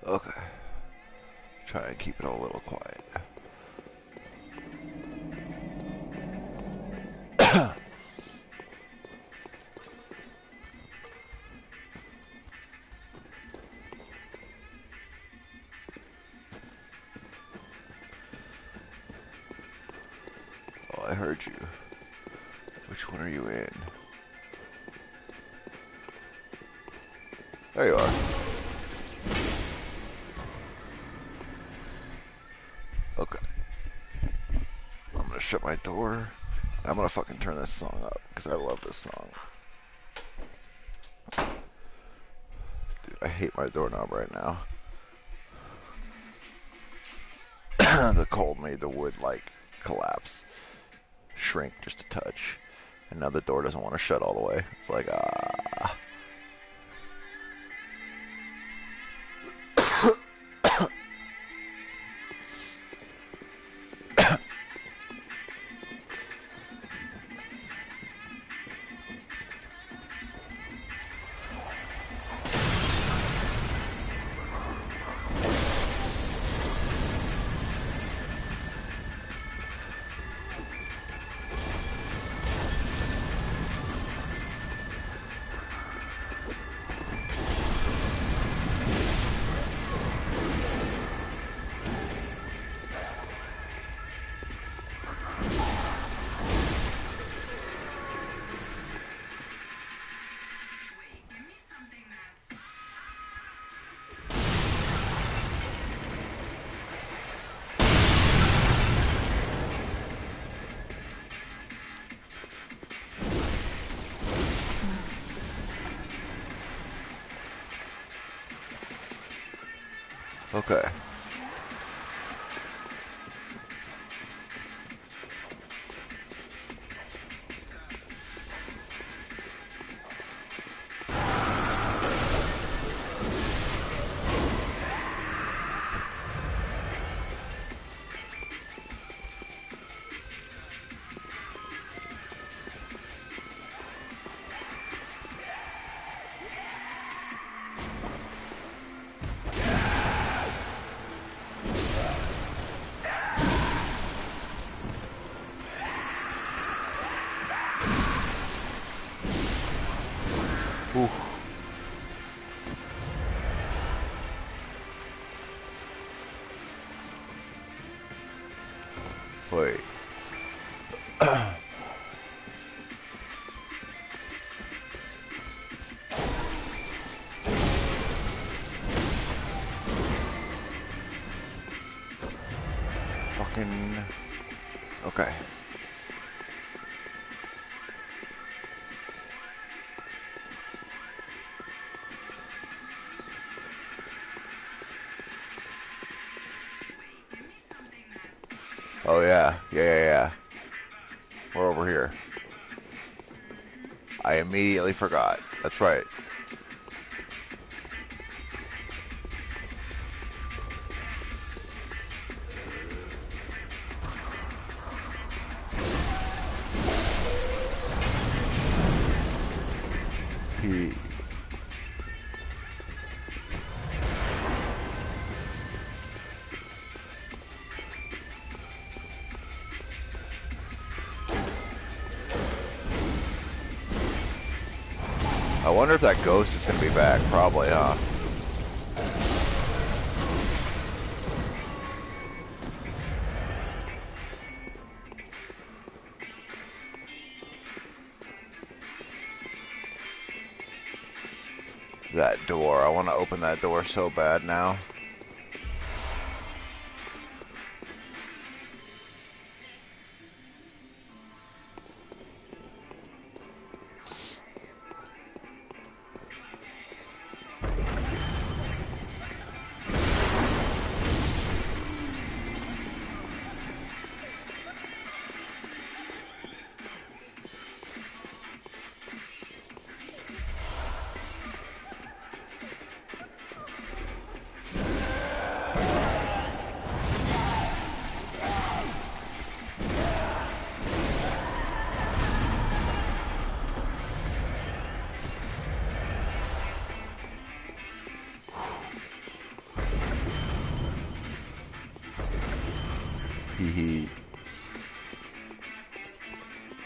Okay. Try and keep it a little quiet. Oh, I heard you. Which one are you in? There you are. Okay. I'm gonna shut my door. I'm gonna fucking turn this song up, because I love this song. Dude, I hate my doorknob right now. The cold made the wood, like, collapse. Shrink just a touch. And now the door doesn't want to shut all the way. It's like, ah. Okay. Ooh. Wait. Fucking... Okay. Oh yeah. Yeah. We're over here. I immediately forgot. That's right. He... I wonder if that ghost is going to be back. Probably, huh? That door. I want to open that door so bad now.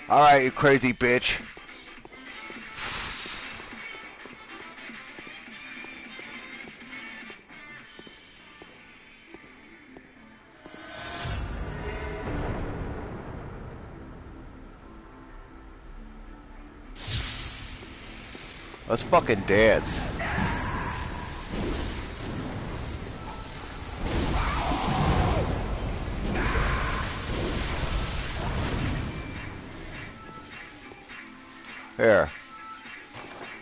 Alright, you crazy bitch. Let's fucking dance. Here.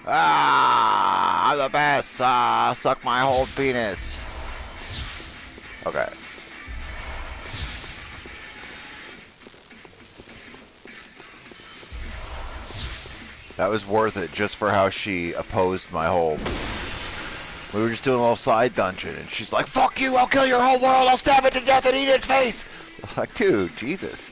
Ah, I'm the best. Ah, suck my whole penis. Okay. That was worth it just for how she opposed my whole... We were just doing a little side dungeon, and she's like, fuck you, I'll kill your whole world, I'll stab it to death and eat its face! I'm like, dude, Jesus.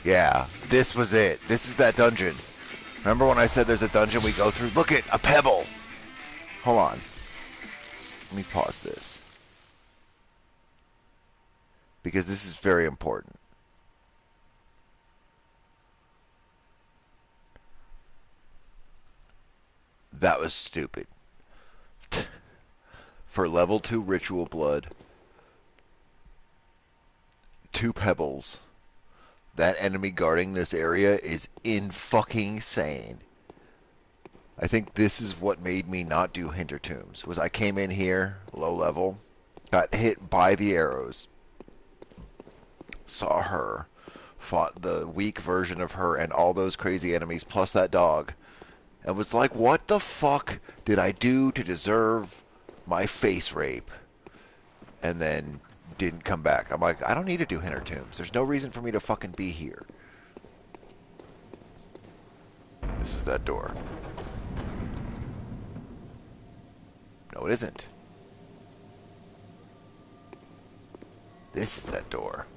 Yeah, this was it. This is that dungeon. Remember when I said there's a dungeon we go through? Look at a pebble! Hold on. Let me pause this. Because this is very important. That was stupid. For level 2 ritual blood, 2 pebbles, that enemy guarding this area is in-fucking-sane. I think this is what made me not do Hinter Tombs, was I came in here, low level, got hit by the arrows, saw her, fought the weak version of her and all those crazy enemies, plus that dog, and was like, what the fuck did I do to deserve my face rape? And then didn't come back. I'm like, I don't need to do Hinter Tombs. There's no reason for me to fucking be here. This is that door. No, it isn't. This is that door.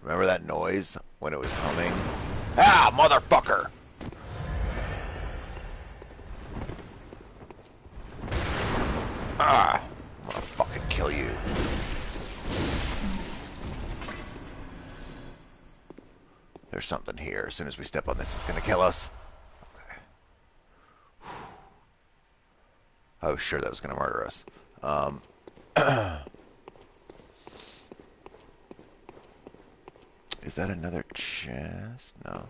Remember that noise when it was humming? Ah, motherfucker! Ah, I'm gonna fucking kill you. There's something here. As soon as we step on this, it's gonna kill us. Okay. Oh, sure, that was gonna murder us. Is that another chest? No.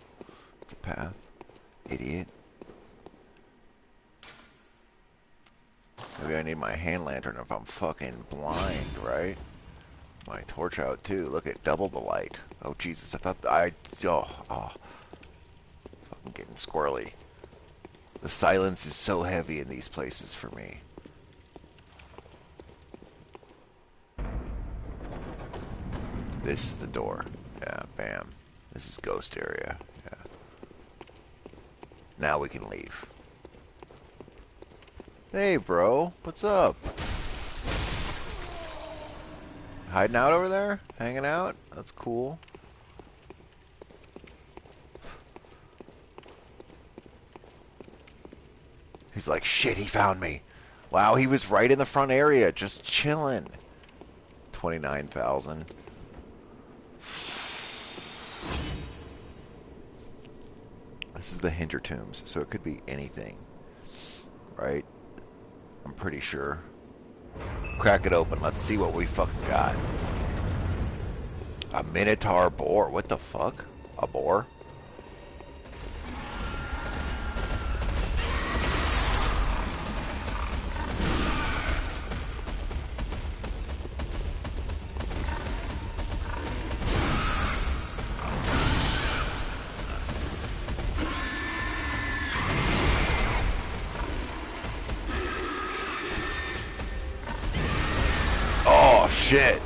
It's a path. Idiot. Maybe I need my hand lantern if I'm fucking blind, right? My torch out too. Look at double the light. Oh Jesus, I thought fucking getting squirrely. The silence is so heavy in these places for me. This is the door. Yeah, bam. This is ghost area. Yeah. Now we can leave. Hey, bro. What's up? Hiding out over there? Hanging out? That's cool. He's like, shit, he found me. Wow, he was right in the front area, just chilling. 29,000. This is the Hinter Tombs, so it could be anything. Right? I'm pretty sure. Crack it open. Let's see what we fucking got. A Minotaur boar. What the fuck? A boar? Shit.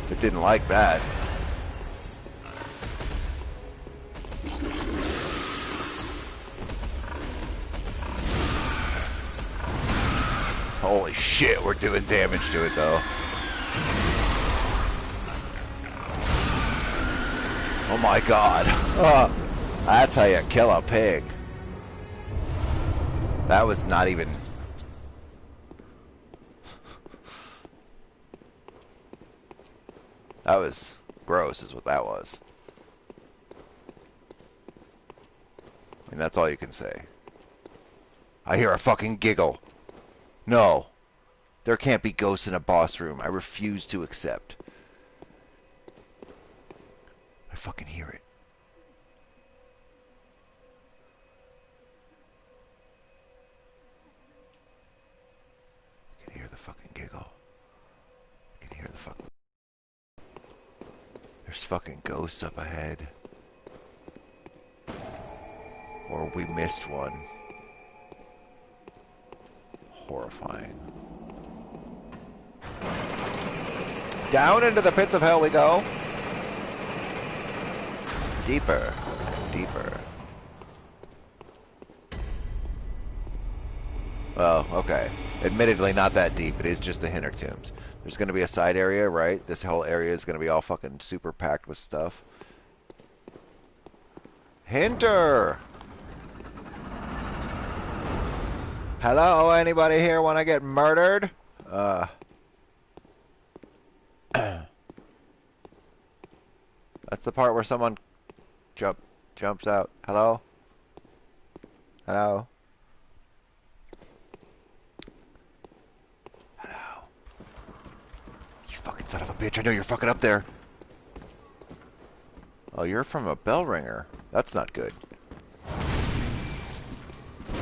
It didn't like that. Holy shit, we're doing damage to it though. Oh my god. That's how you kill a pig. That was not even... That was gross is what that was. I mean, that's all you can say. I hear a fucking giggle. No. There can't be ghosts in a boss room. I refuse to accept. I fucking hear it. I can hear the fucking giggle. I can hear the fucking... There's fucking ghosts up ahead. Or we missed one. Horrifying. Down into the pits of hell we go. Deeper. Deeper. Well, okay. Admittedly, not that deep. It is just the Hinter Tombs. There's going to be a side area, right? This whole area is going to be all fucking super packed with stuff. Hinter! Hello, anybody here want to get murdered? That's the part where someone jumps out. Hello? Hello? Hello? You fucking son of a bitch, I know you're fucking up there. Oh, you're from a bell ringer. That's not good.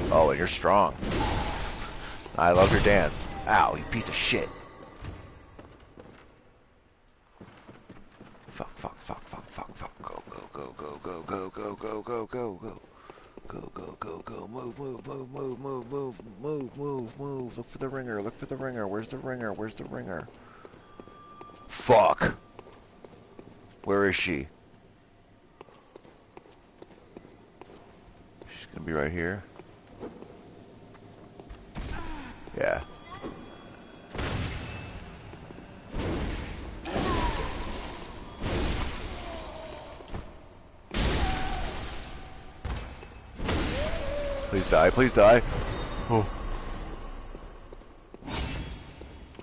Oh, and you're strong. I love your dance. Ow, you piece of shit. Fuck, fuck, fuck, fuck, fuck, fuck. Go, go, go, go, go, go, go, go, go, go, go. Go, go, go, go. Move, move, move, move, move, move, move, move, move. Look for the ringer, look for the ringer. Where's the ringer? Where's the ringer? Fuck. Where is she? She's gonna be right here. Yeah. Please die, please die. Oh.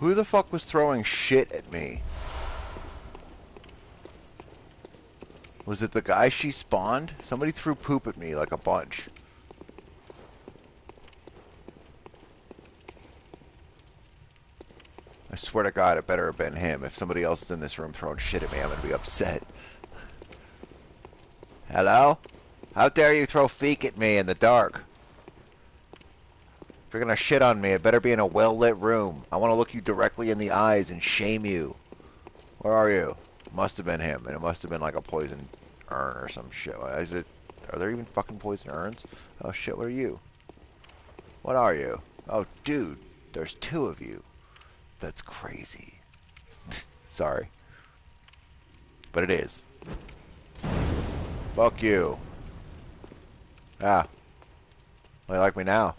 Who the fuck was throwing shit at me? Was it the guy she spawned? Somebody threw poop at me like a bunch. I swear to God, it better have been him. If somebody else is in this room throwing shit at me, I'm gonna be upset. Hello? How dare you throw feek at me in the dark? If you're gonna shit on me, it better be in a well-lit room. I want to look you directly in the eyes and shame you. Where are you? Must have been him, and it must have been like a poison urn or some shit. Is it? Are there even fucking poison urns? Oh shit, what are you? What are you? Oh dude, there's two of you. That's crazy. Sorry. But it is. Fuck you. Ah. Well, you like me now?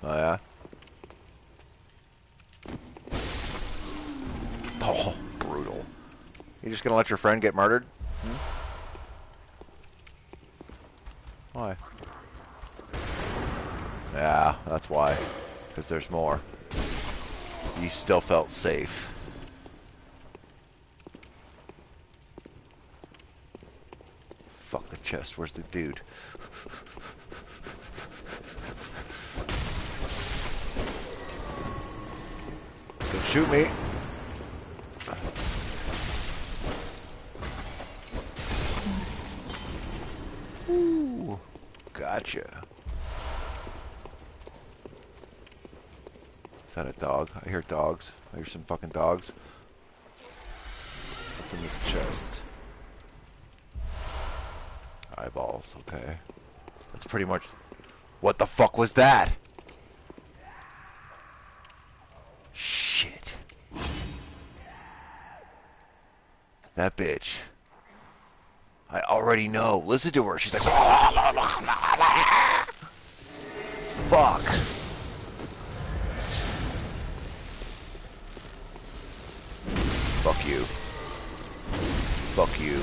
Oh, yeah? Oh, brutal. You just gonna let your friend get murdered? Hmm? Why? Yeah, that's why. Because there's more. You still felt safe. Fuck the chest. Where's the dude? Don't shoot me. Ooh, gotcha. Is that a dog? I hear dogs. I hear some fucking dogs. What's in this chest? Eyeballs, okay. That's pretty much... What the fuck was that? Shit. That bitch. I already know. Listen to her. She's like... Fuck. Fuck you. Fuck you.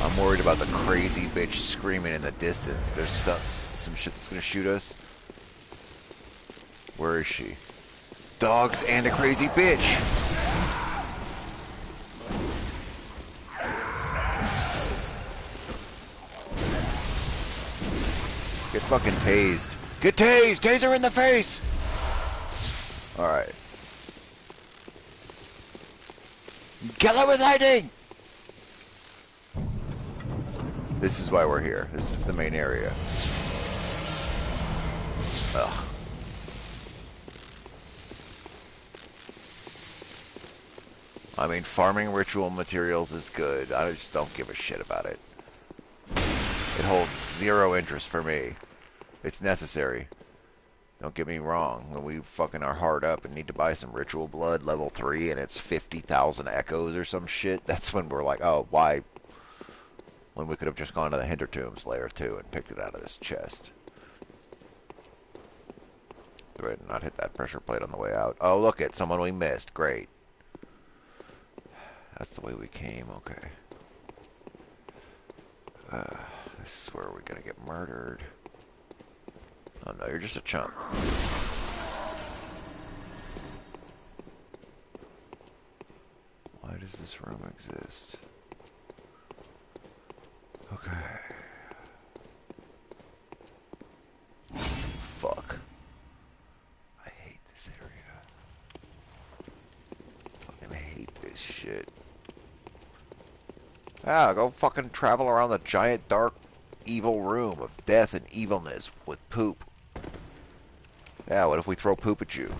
I'm worried about the crazy bitch screaming in the distance. There's some shit that's gonna shoot us. Where is she? Dogs and a crazy bitch! Get fucking tased. Get tased! Taser in the face! Alright. Kill her with lightning! This is why we're here. This is the main area. Ugh. I mean, farming ritual materials is good. I just don't give a shit about it. It holds zero interest for me. It's necessary. Don't get me wrong. When we fucking are hard up and need to buy some ritual blood level 3 and it's 50,000 echoes or some shit, that's when we're like, oh, why? When we could have just gone to the Hintertombs layer 2 and picked it out of this chest. Go ahead and not hit that pressure plate on the way out. Oh, look it. Someone we missed. Great. That's the way we came. Okay. This is where we're gonna get murdered. Oh no, you're just a chump. Why does this room exist? Okay. Fuck. I hate this area. Fucking hate this shit. Ah, go fucking travel around the giant dark evil room of death and evilness with poop. Yeah, what if we throw poop at you?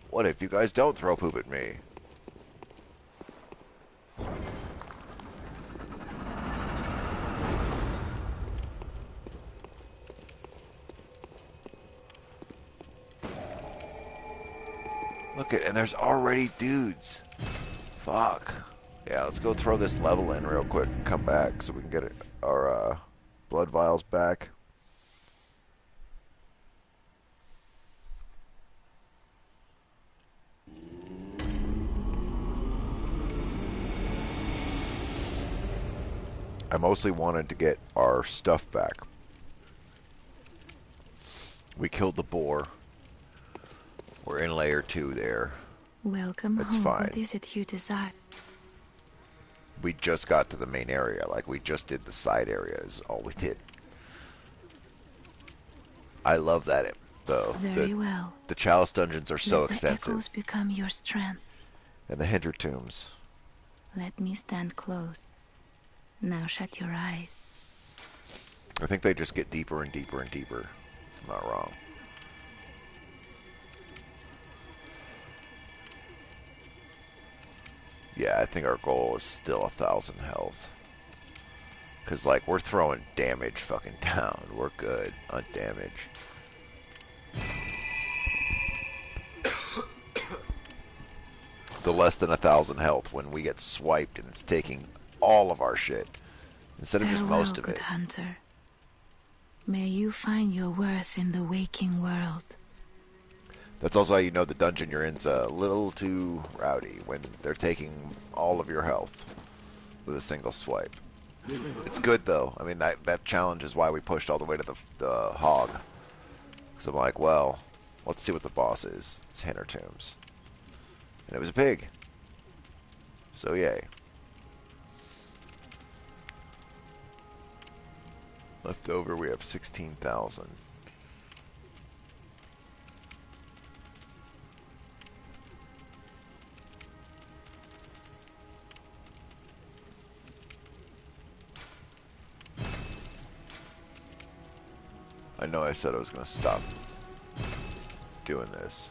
What if you guys don't throw poop at me? Look at, and there's already dudes. Fuck. Yeah, let's go throw this level in real quick and come back so we can get our blood vials back. I mostly wanted to get our stuff back. We killed the boar. We're in layer 2 there. Welcome It's home. fine. What is it you desire? We just got to the main area. Like, we just did the side areas. All we did. I love that, though. Very well. The Chalice dungeons are so Let the extensive. echoes become your strength. And the Hintertombs. Let me stand close. Now shut your eyes. I think they just get deeper and deeper and deeper. If I'm not wrong. Yeah, I think our goal is still 1,000 health. Because, like, we're throwing damage fucking down. We're good on damage. The less than 1,000 health when we get swiped and it's taking all of our shit. Instead of just Farewell, most of good it. hunter. May you find your worth in the waking world. That's also how you know the dungeon you're in's a little too rowdy, when they're taking all of your health with a single swipe. It's good though. I mean, that challenge is why we pushed all the way to the hog. Because I'm like, well, let's see what the boss is. It's Hintertombs. And it was a pig. So yay. Left over we have 16,000. I know I said I was going to stop doing this.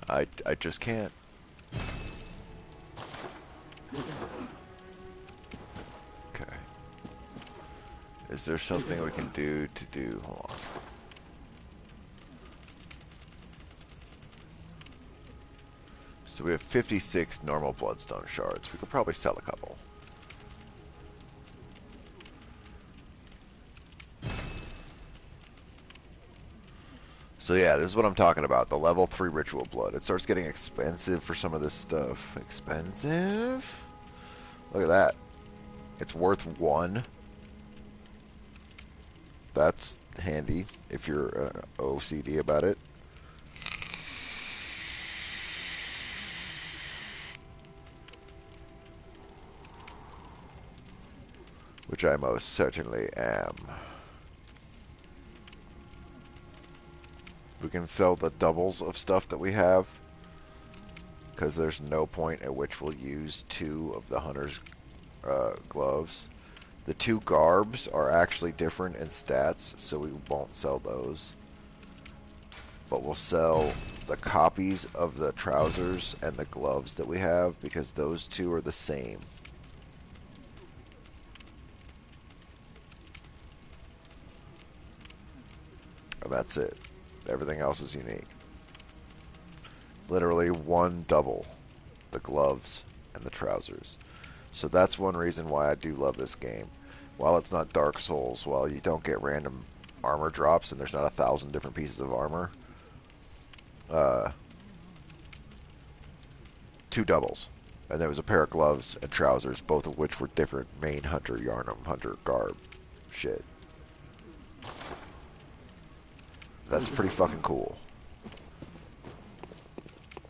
I just can't. Okay. Is there something we can do to do? Hold on. So we have 56 normal bloodstone shards. We could probably sell a couple. So yeah, this is what I'm talking about. The level 3 ritual blood. It starts getting expensive for some of this stuff. Expensive? Look at that. It's worth 1. That's handy if you're OCD about it. Which I most certainly am. We can sell the doubles of stuff that we have, because there's no point at which we'll use 2 of the hunter's gloves. The 2 garbs are actually different in stats, so we won't sell those. But we'll sell the copies of the trousers and the gloves that we have, because those 2 are the same. And that's it. Everything else is unique. Literally 1 double. The gloves and the trousers. So that's one reason why I do love this game. While it's not Dark Souls, while you don't get random armor drops and there's not 1,000 different pieces of armor, 2 doubles. And there was a pair of gloves and trousers, both of which were different main hunter Yarnum hunter garb shit. That's pretty fucking cool.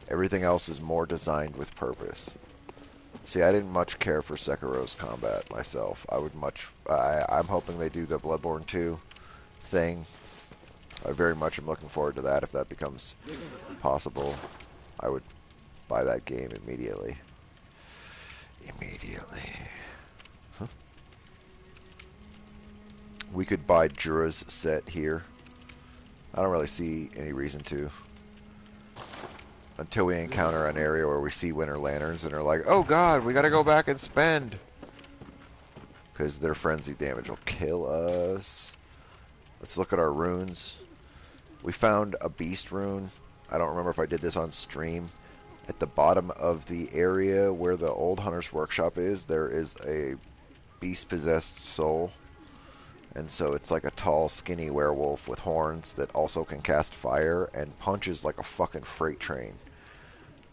Everything else is more designed with purpose. See, I didn't much care for Sekiro's combat myself. I'm hoping they do the Bloodborne 2 thing. I very much am looking forward to that. If that becomes possible, I would buy that game immediately. Huh? We could buy Jura's set here. I don't really see any reason to. Until we encounter an area where we see Winter Lanterns and are like, oh god, we gotta go back and spend. Because their frenzy damage will kill us. Let's look at our runes. We found a beast rune. I don't remember if I did this on stream. At the bottom of the area where the old Hunter's Workshop is, there is a beast-possessed soul. And so it's like a tall, skinny werewolf with horns that also can cast fire and punches like a fucking freight train.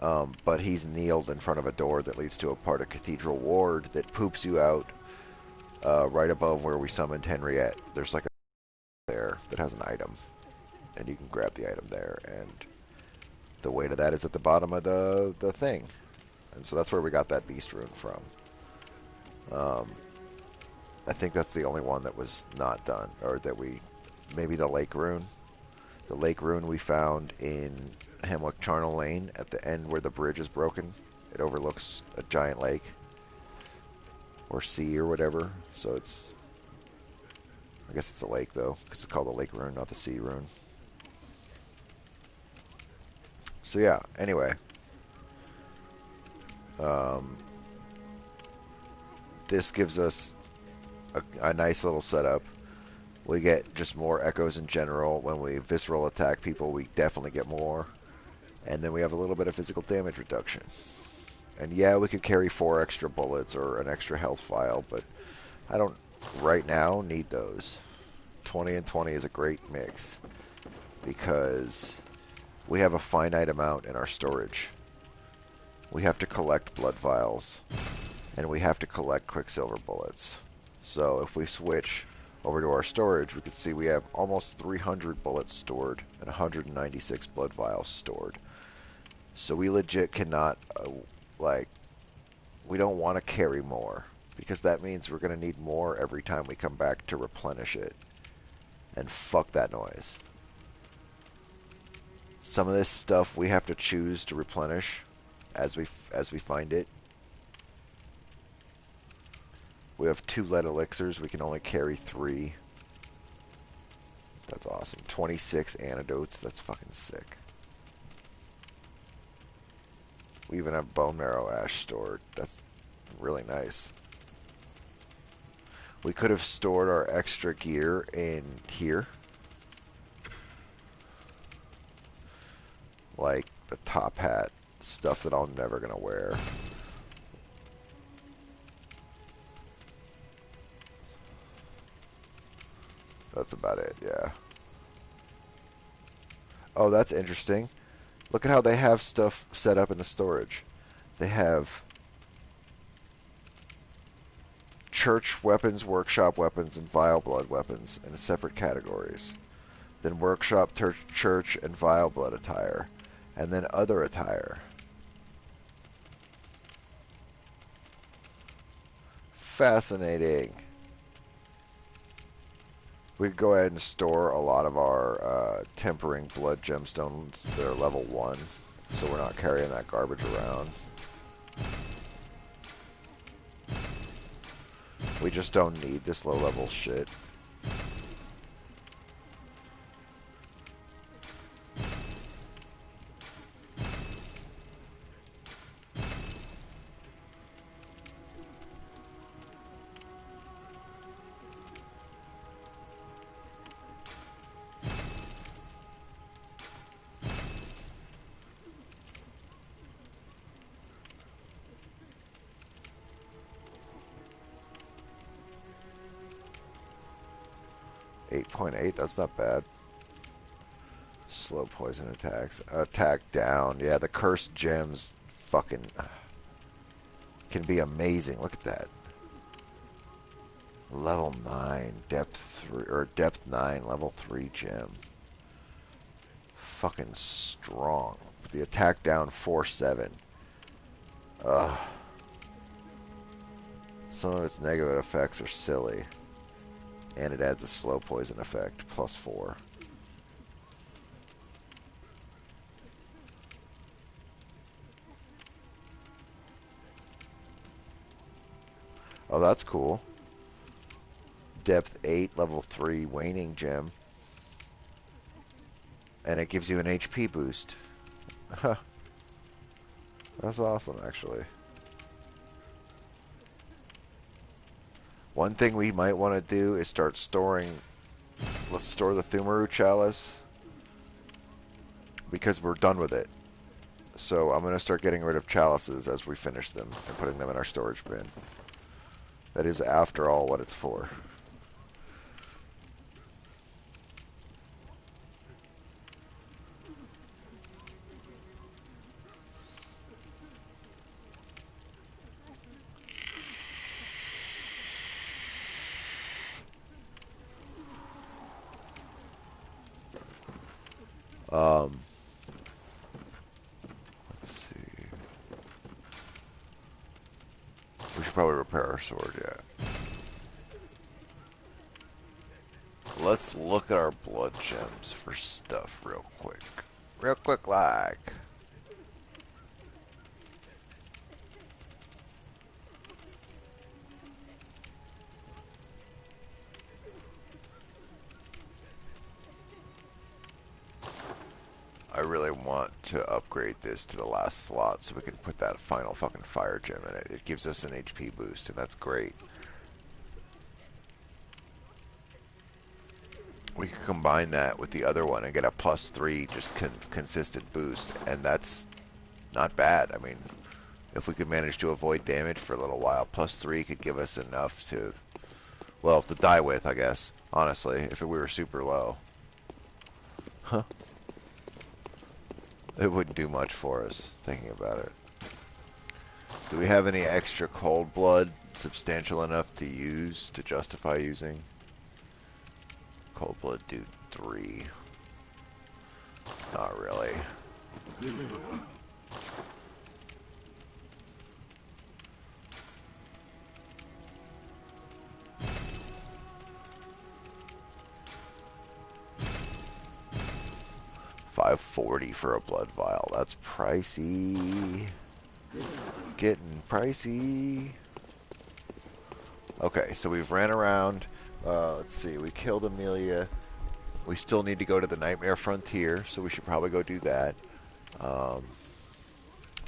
But he's kneeled in front of a door that leads to a part of Cathedral Ward that poops you out right above where we summoned Henriette. There's like a there that has an item, and you can grab the item there, and the way to that is at the bottom of the thing. And so that's where we got that beast rune from. I think that's the only one that was not done, or that maybe the lake rune. The lake rune we found in Hemlock Charnel Lane at the end where the bridge is broken. It overlooks a giant lake or sea or whatever. So I guess it's a lake though, because it's called the lake rune, not the sea rune. So yeah, anyway. This gives us a nice little setup. We get just more echoes in general. When we visceral attack people, we definitely get more. And then we have a little bit of physical damage reduction. And yeah, we could carry 4 extra bullets or an extra health vial, but I don't, right now, need those. 20 and 20 is a great mix, because we have a finite amount in our storage. We have to collect blood vials, and we have to collect quicksilver bullets. So if we switch over to our storage, we can see we have almost 300 bullets stored and 196 blood vials stored. So we legit cannot, we don't want to carry more, because that means we're going to need more every time we come back to replenish it. And fuck that noise. Some of this stuff we have to choose to replenish as we find it. We have 2 lead elixirs. We can only carry 3. That's awesome. 26 antidotes. That's fucking sick. We even have bone marrow ash stored. That's really nice. We could have stored our extra gear in here. Like the top hat stuff that I'm never gonna wear. That's about it, yeah. Oh, that's interesting. Look at how they have stuff set up in the storage. They have church weapons, workshop weapons, and vile blood weapons in separate categories. Then workshop, church, and vile blood attire. And then other attire. Fascinating. We could go ahead and store a lot of our tempering blood gemstones that are level 1, so we're not carrying that garbage around. We just don't need this low level shit. .8, that's not bad. Slow poison attacks. Attack down. Yeah, the cursed gems fucking can be amazing. Look at that. Level 9, depth 3, or depth 9, level 3 gem. Fucking strong. The attack down 4/7. Ugh. Some of its negative effects are silly. And it adds a slow poison effect, +4. Oh, that's cool. Depth 8, level 3, waning gem. And it gives you an HP boost. Huh. That's awesome, actually. One thing we might want to do is start storing... Let's store the Thumaru Chalice. Because we're done with it. So I'm going to start getting rid of chalices as we finish them and putting them in our storage bin. That is, after all, what it's for. Let's see. We should probably repair our sword, yeah. Let's look at our blood gems for stuff real quick. Real quick, like. I really want to upgrade this to the last slot so we can put that final fucking fire gem in it. It gives us an HP boost, and that's great. We could combine that with the other one and get a +3 just consistent boost, and that's not bad. I mean, if we could manage to avoid damage for a little while, +3 could give us enough to, well, to die with, I guess, honestly, if we were super low. Huh. It wouldn't do much for us, thinking about it. Do we have any extra cold blood substantial enough to use, to justify using? Cold blood dude 3. Not really. $540 for a blood vial. That's pricey. Getting pricey. Okay, so we've ran around. Let's see. We killed Amelia. We still need to go to the Nightmare Frontier, so we should probably go do that. I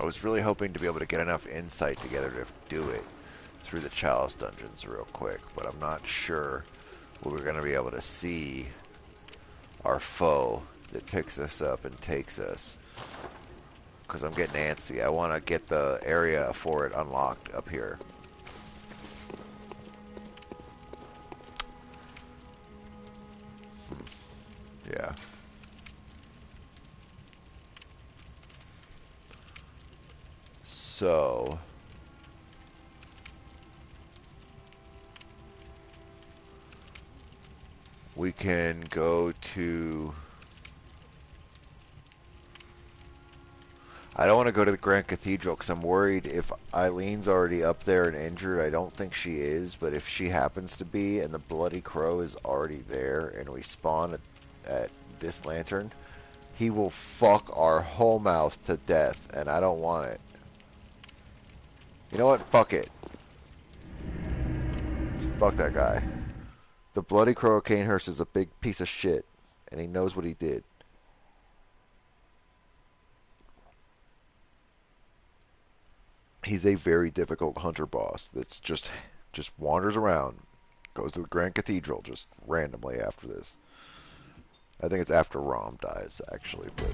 was really hoping to be able to get enough insight together to do it through the Chalice dungeons real quick, but I'm not sure we're going to be able to see our foe that picks us up and takes us. because I'm getting antsy. I want to get the area for it unlocked up here. Yeah. So... we can go to... I don't want to go to the Grand Cathedral because I'm worried if Eileen's already up there and injured. I don't think she is, but if she happens to be and the Bloody Crow is already there and we spawn at this lantern, he will fuck our whole mouth to death, and I don't want it. You know what? Fuck it. Fuck that guy. The Bloody Crow Canehurst is a big piece of shit, and he knows what he did. He's a very difficult hunter boss that's just wanders around, goes to the Grand Cathedral just randomly after this. I think it's after Rom dies, actually, but...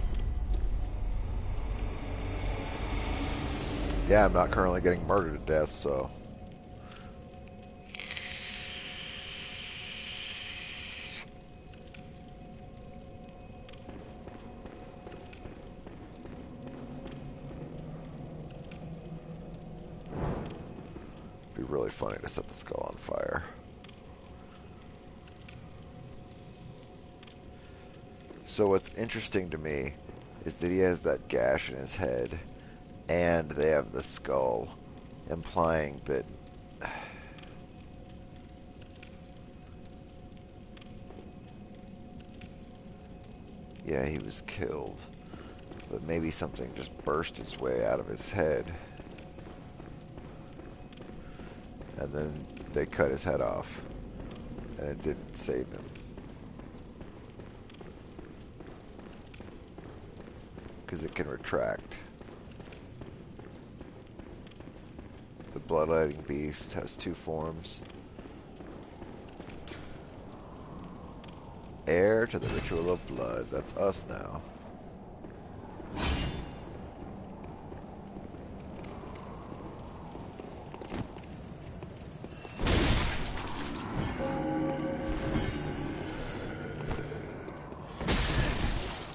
yeah, I'm not currently getting murdered to death, so... it'd be really funny to set the skull on fire. So what's interesting to me is that he has that gash in his head, and they have the skull, implying that yeah, he was killed, but maybe something just burst its way out of his head, and then they cut his head off, and it didn't save him. Because it can retract. The bloodletting beast has two forms. Heir to the ritual of blood. That's us now.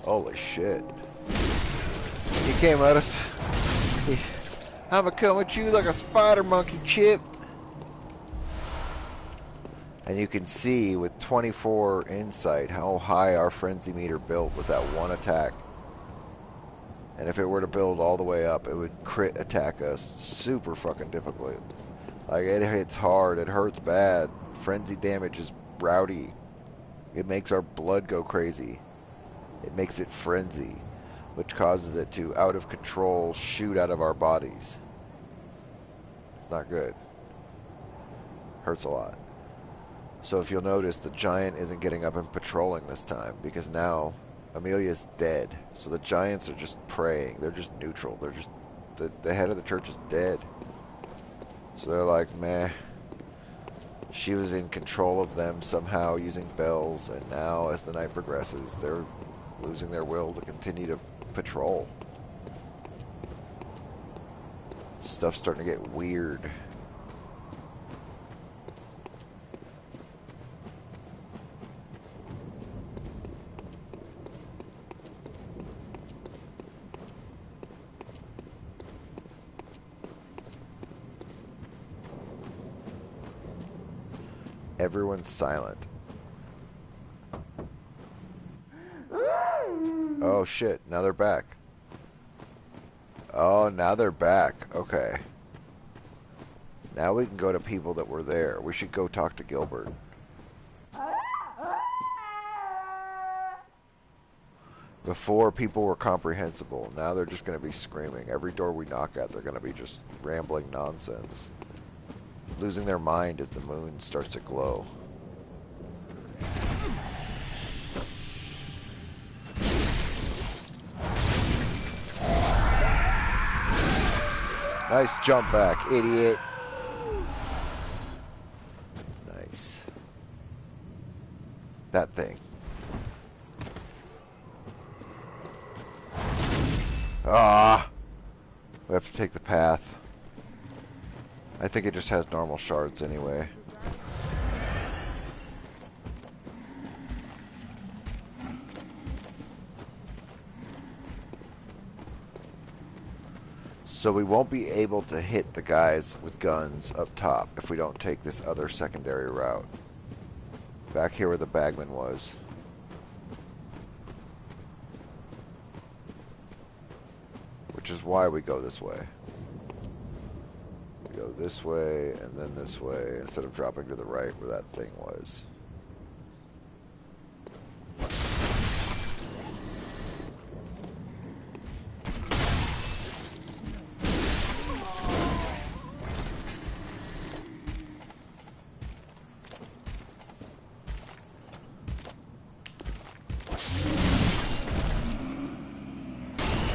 Holy shit. He came at us. I'ma come at you like a spider monkey, Chip. And you can see with 24 insight how high our frenzy meter built with that one attack. And if it were to build all the way up, it would crit attack us super fucking difficultly. Like, it hits hard, it hurts bad. Frenzy damage is rowdy. It makes our blood go crazy. It makes it frenzy, which causes it to, out of control, shoot out of our bodies. It's not good. Hurts a lot. So if you'll notice, the giant isn't getting up and patrolling this time, because now Amelia's dead. So the giants are just praying. They're just neutral. They're just... the head of the church is dead. So they're like, meh. She was in control of them somehow using bells, and now as the night progresses, they're losing their will to continue to patrol. Stuff's starting to get weird. Everyone's silent. Oh shit, now they're back. Oh, now they're back. Okay. Now we can go to people that were there. We should go talk to Gilbert. Before, people were comprehensible. Now they're just going to be screaming. Every door we knock at, they're going to be just rambling nonsense. Losing their mind as the moon starts to glow. Nice jump back, idiot. Nice. That thing. Ah. We have to take the path. I think it just has normal shards anyway. So we won't be able to hit the guys with guns up top if we don't take this other secondary route. Back here where the bagman was. Which is why we go this way. We go this way and then this way instead of dropping to the right where that thing was.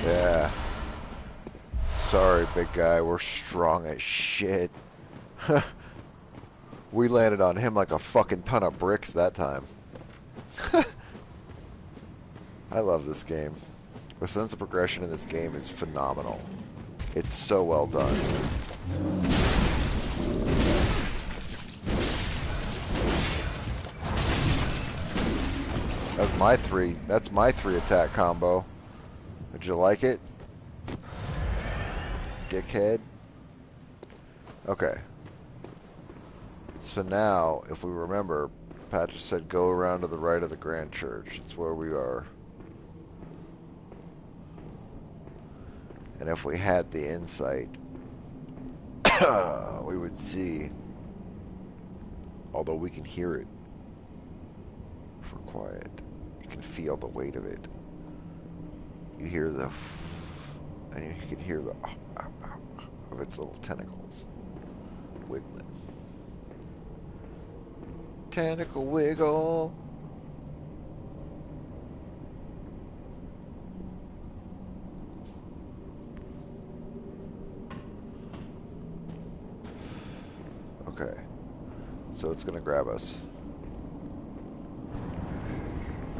Yeah. Sorry, big guy. We're strong as shit. We landed on him like a fucking ton of bricks that time. I love this game. The sense of progression in this game is phenomenal. It's so well done. That's my three attack combo. Did you like it? Dickhead. Okay. So now, if we remember, Patrick said go around to the right of the Grand Church. It's where we are. And if we had the insight, we would see. Although we can hear it. If we're quiet. You can feel the weight of it. You hear the and you can hear the of its little tentacles wiggling. Tentacle wiggle. Okay. So it's gonna grab us.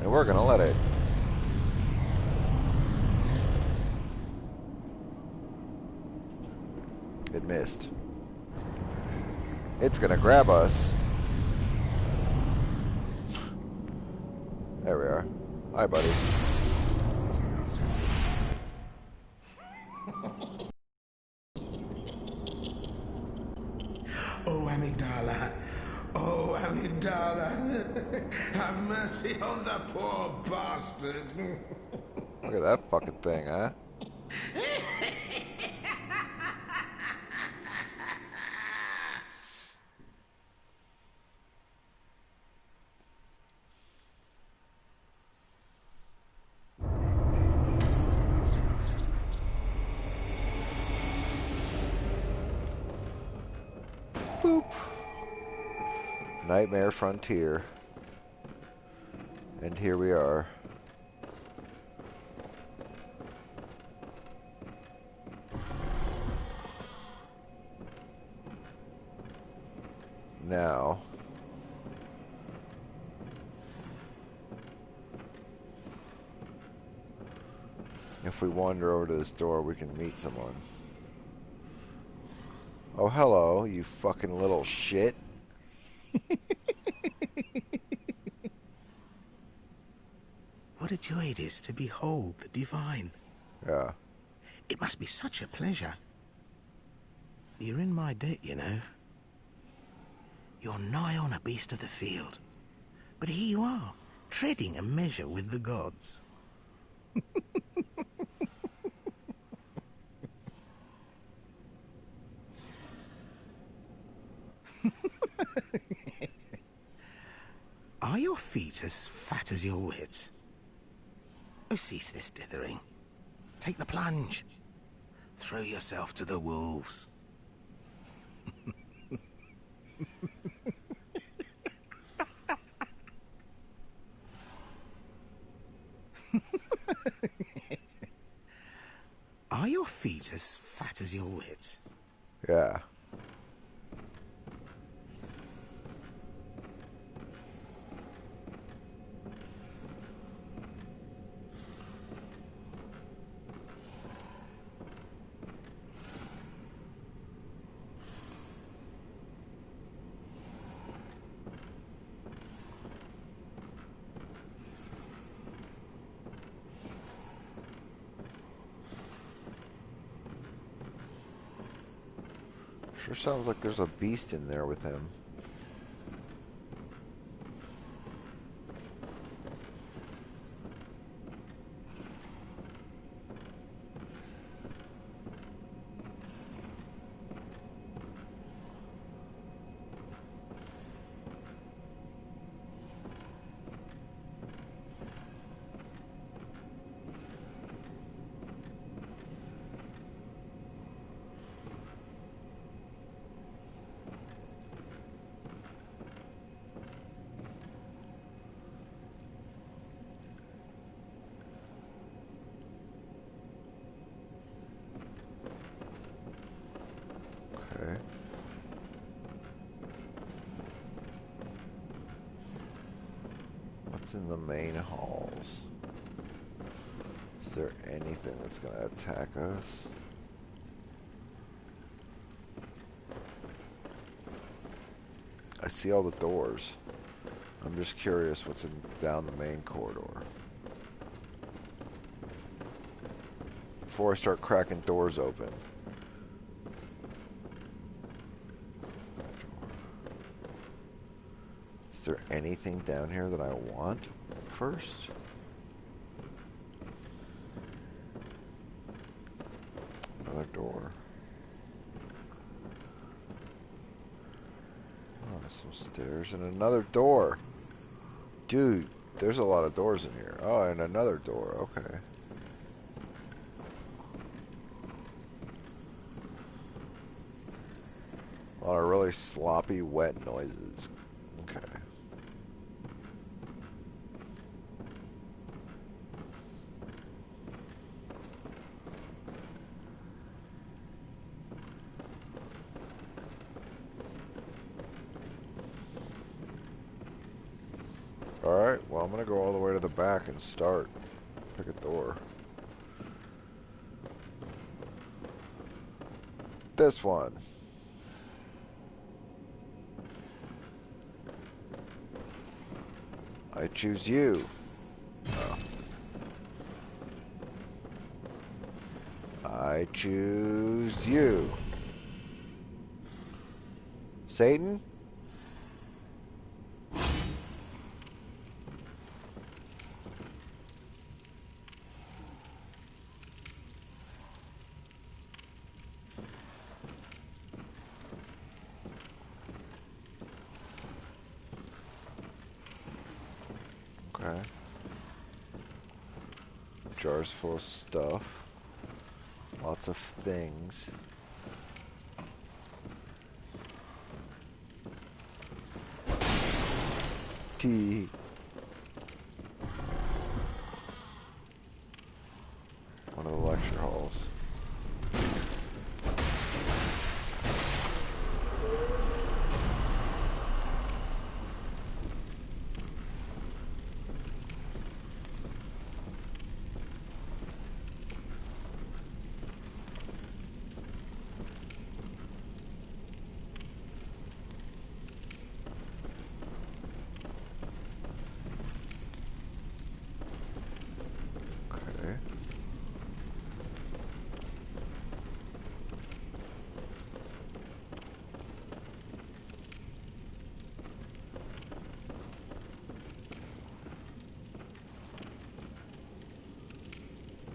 And we're gonna let it. It missed. It's gonna grab us. There we are. Hi, buddy. Oh, Amygdala. Oh, Amygdala. Have mercy on the poor bastard. Look at that fucking thing, huh? Boop. Nightmare Frontier. And here we are. Now, if we wander over to this door, we can meet someone. Oh, hello, you fucking little shit. What a joy it is to behold the divine. Yeah. It must be such a pleasure. You're in my debt, you know. You're nigh on a beast of the field. But here you are, treading a measure with the gods. Are your feet as fat as your wits? Oh, cease this dithering. Take the plunge. Throw yourself to the wolves. Are your feet as fat as your wits? Yeah. Sure sounds like there's a beast in there with him. Okay. What's in the main halls? Is there anything that's gonna attack us? I see all the doors. I'm just curious what's down the main corridor. Before I start cracking doors open. Is there anything down here that I want first? Another door. Oh, some stairs and another door. Dude, there's a lot of doors in here. Oh, and another door. Okay. A lot of really sloppy, wet noises. Okay. Alright, well, I'm gonna go all the way to the back and start. Pick a door. This one. I choose you. Oh. I choose you. Satan? Okay. Jars full of stuff. Lots of things. Tea. One of the lecture halls. Okay.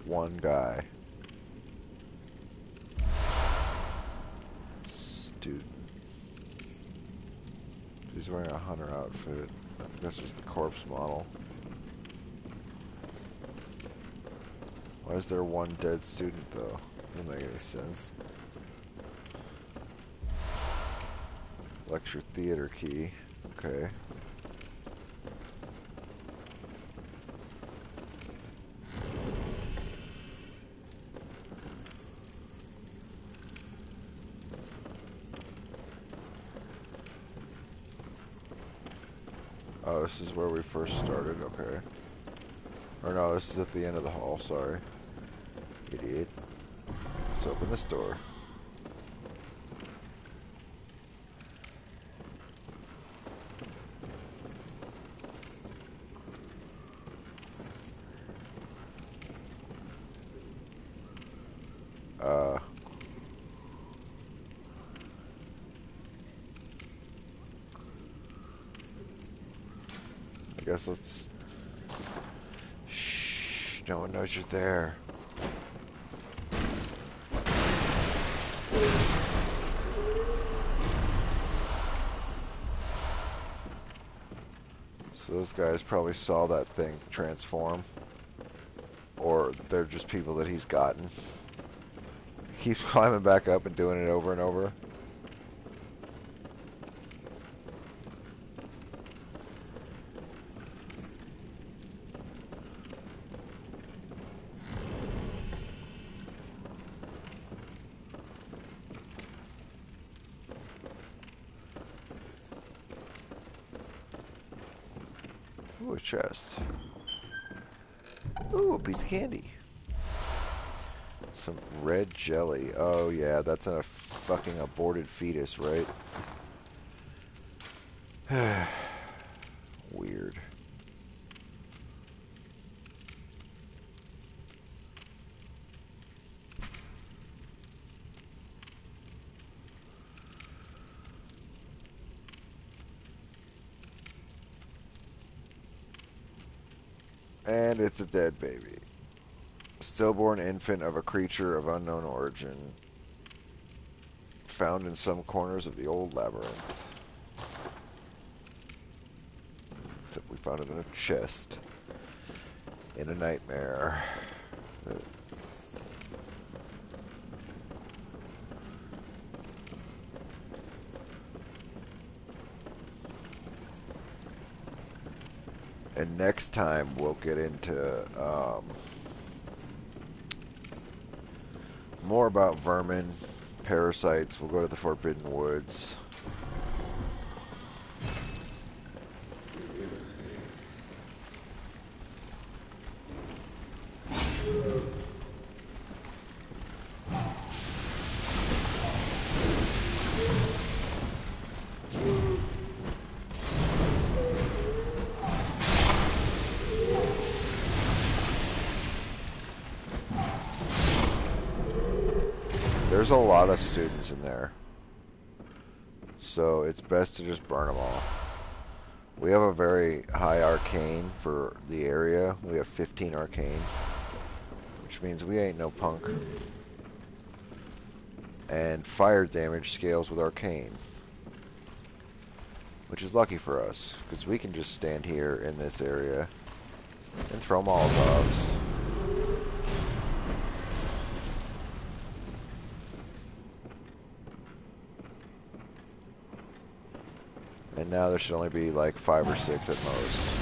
One guy. Student. He's wearing a hunter outfit. I think that's just the corpse model. Why is there one dead student, though? Doesn't make any sense. Lecture theater key. Okay. Oh, this is where we first started. Okay. Or no, this is at the end of the hall. Sorry. Idiot. Let's open this door. I guess let's... Shh, no one knows you're there. So those guys probably saw that thing transform. Or they're just people that he's gotten. He keeps climbing back up and doing it over and over. Ooh, a chest. Ooh, a piece of candy. Some red jelly. Oh yeah, that's a fucking aborted fetus, right? Weird. And it's a dead baby. Stillborn infant of a creature of unknown origin. Found in some corners of the old labyrinth. Except we found it in a chest. In a nightmare. And next time we'll get into more about vermin, parasites. We'll go to the Forbidden Woods. There's a lot of students in there, so it's best to just burn them all. We have a very high arcane for the area. We have 15 arcane, which means we ain't no punk. And fire damage scales with arcane, which is lucky for us, because we can just stand here in this area and throw Molotovs. And now there should only be like 5 or 6 at most.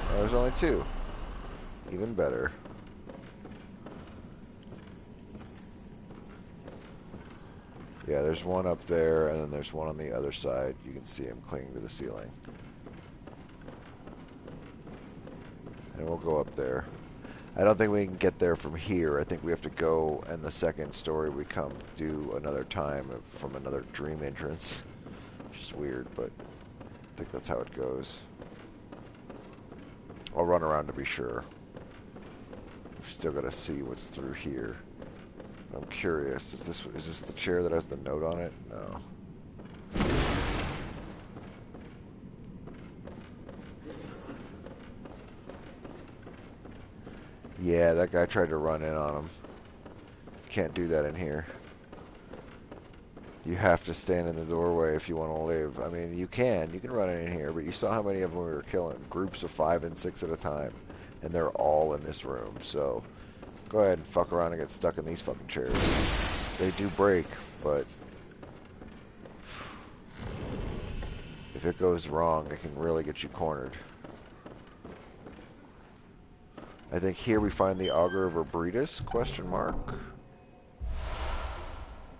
Oh, there's only 2. Even better. Yeah, there's one up there, and then there's one on the other side. You can see him clinging to the ceiling. And we'll go up there. I don't think we can get there from here. I think we have to go, and the second story we come do another time from another dream entrance. Which is weird, but I think that's how it goes. I'll run around to be sure. We've still got to see what's through here. I'm curious. Is this the chair that has the note on it? No. Yeah, that guy tried to run in on him. Can't do that in here. You have to stand in the doorway if you want to live. I mean, you can run in here, but you saw how many of them we were killing. Groups of 5 and 6 at a time. And they're all in this room, so go ahead and fuck around and get stuck in these fucking chairs. They do break, but if it goes wrong, it can really get you cornered. I think here we find the Augur of Arbritus, question mark.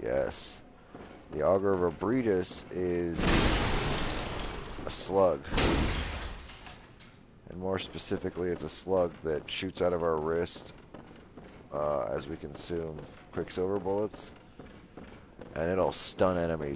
Yes. The Augur of Arbritus is a slug. And more specifically, it's a slug that shoots out of our wrist as we consume Quicksilver bullets. And it'll stun enemies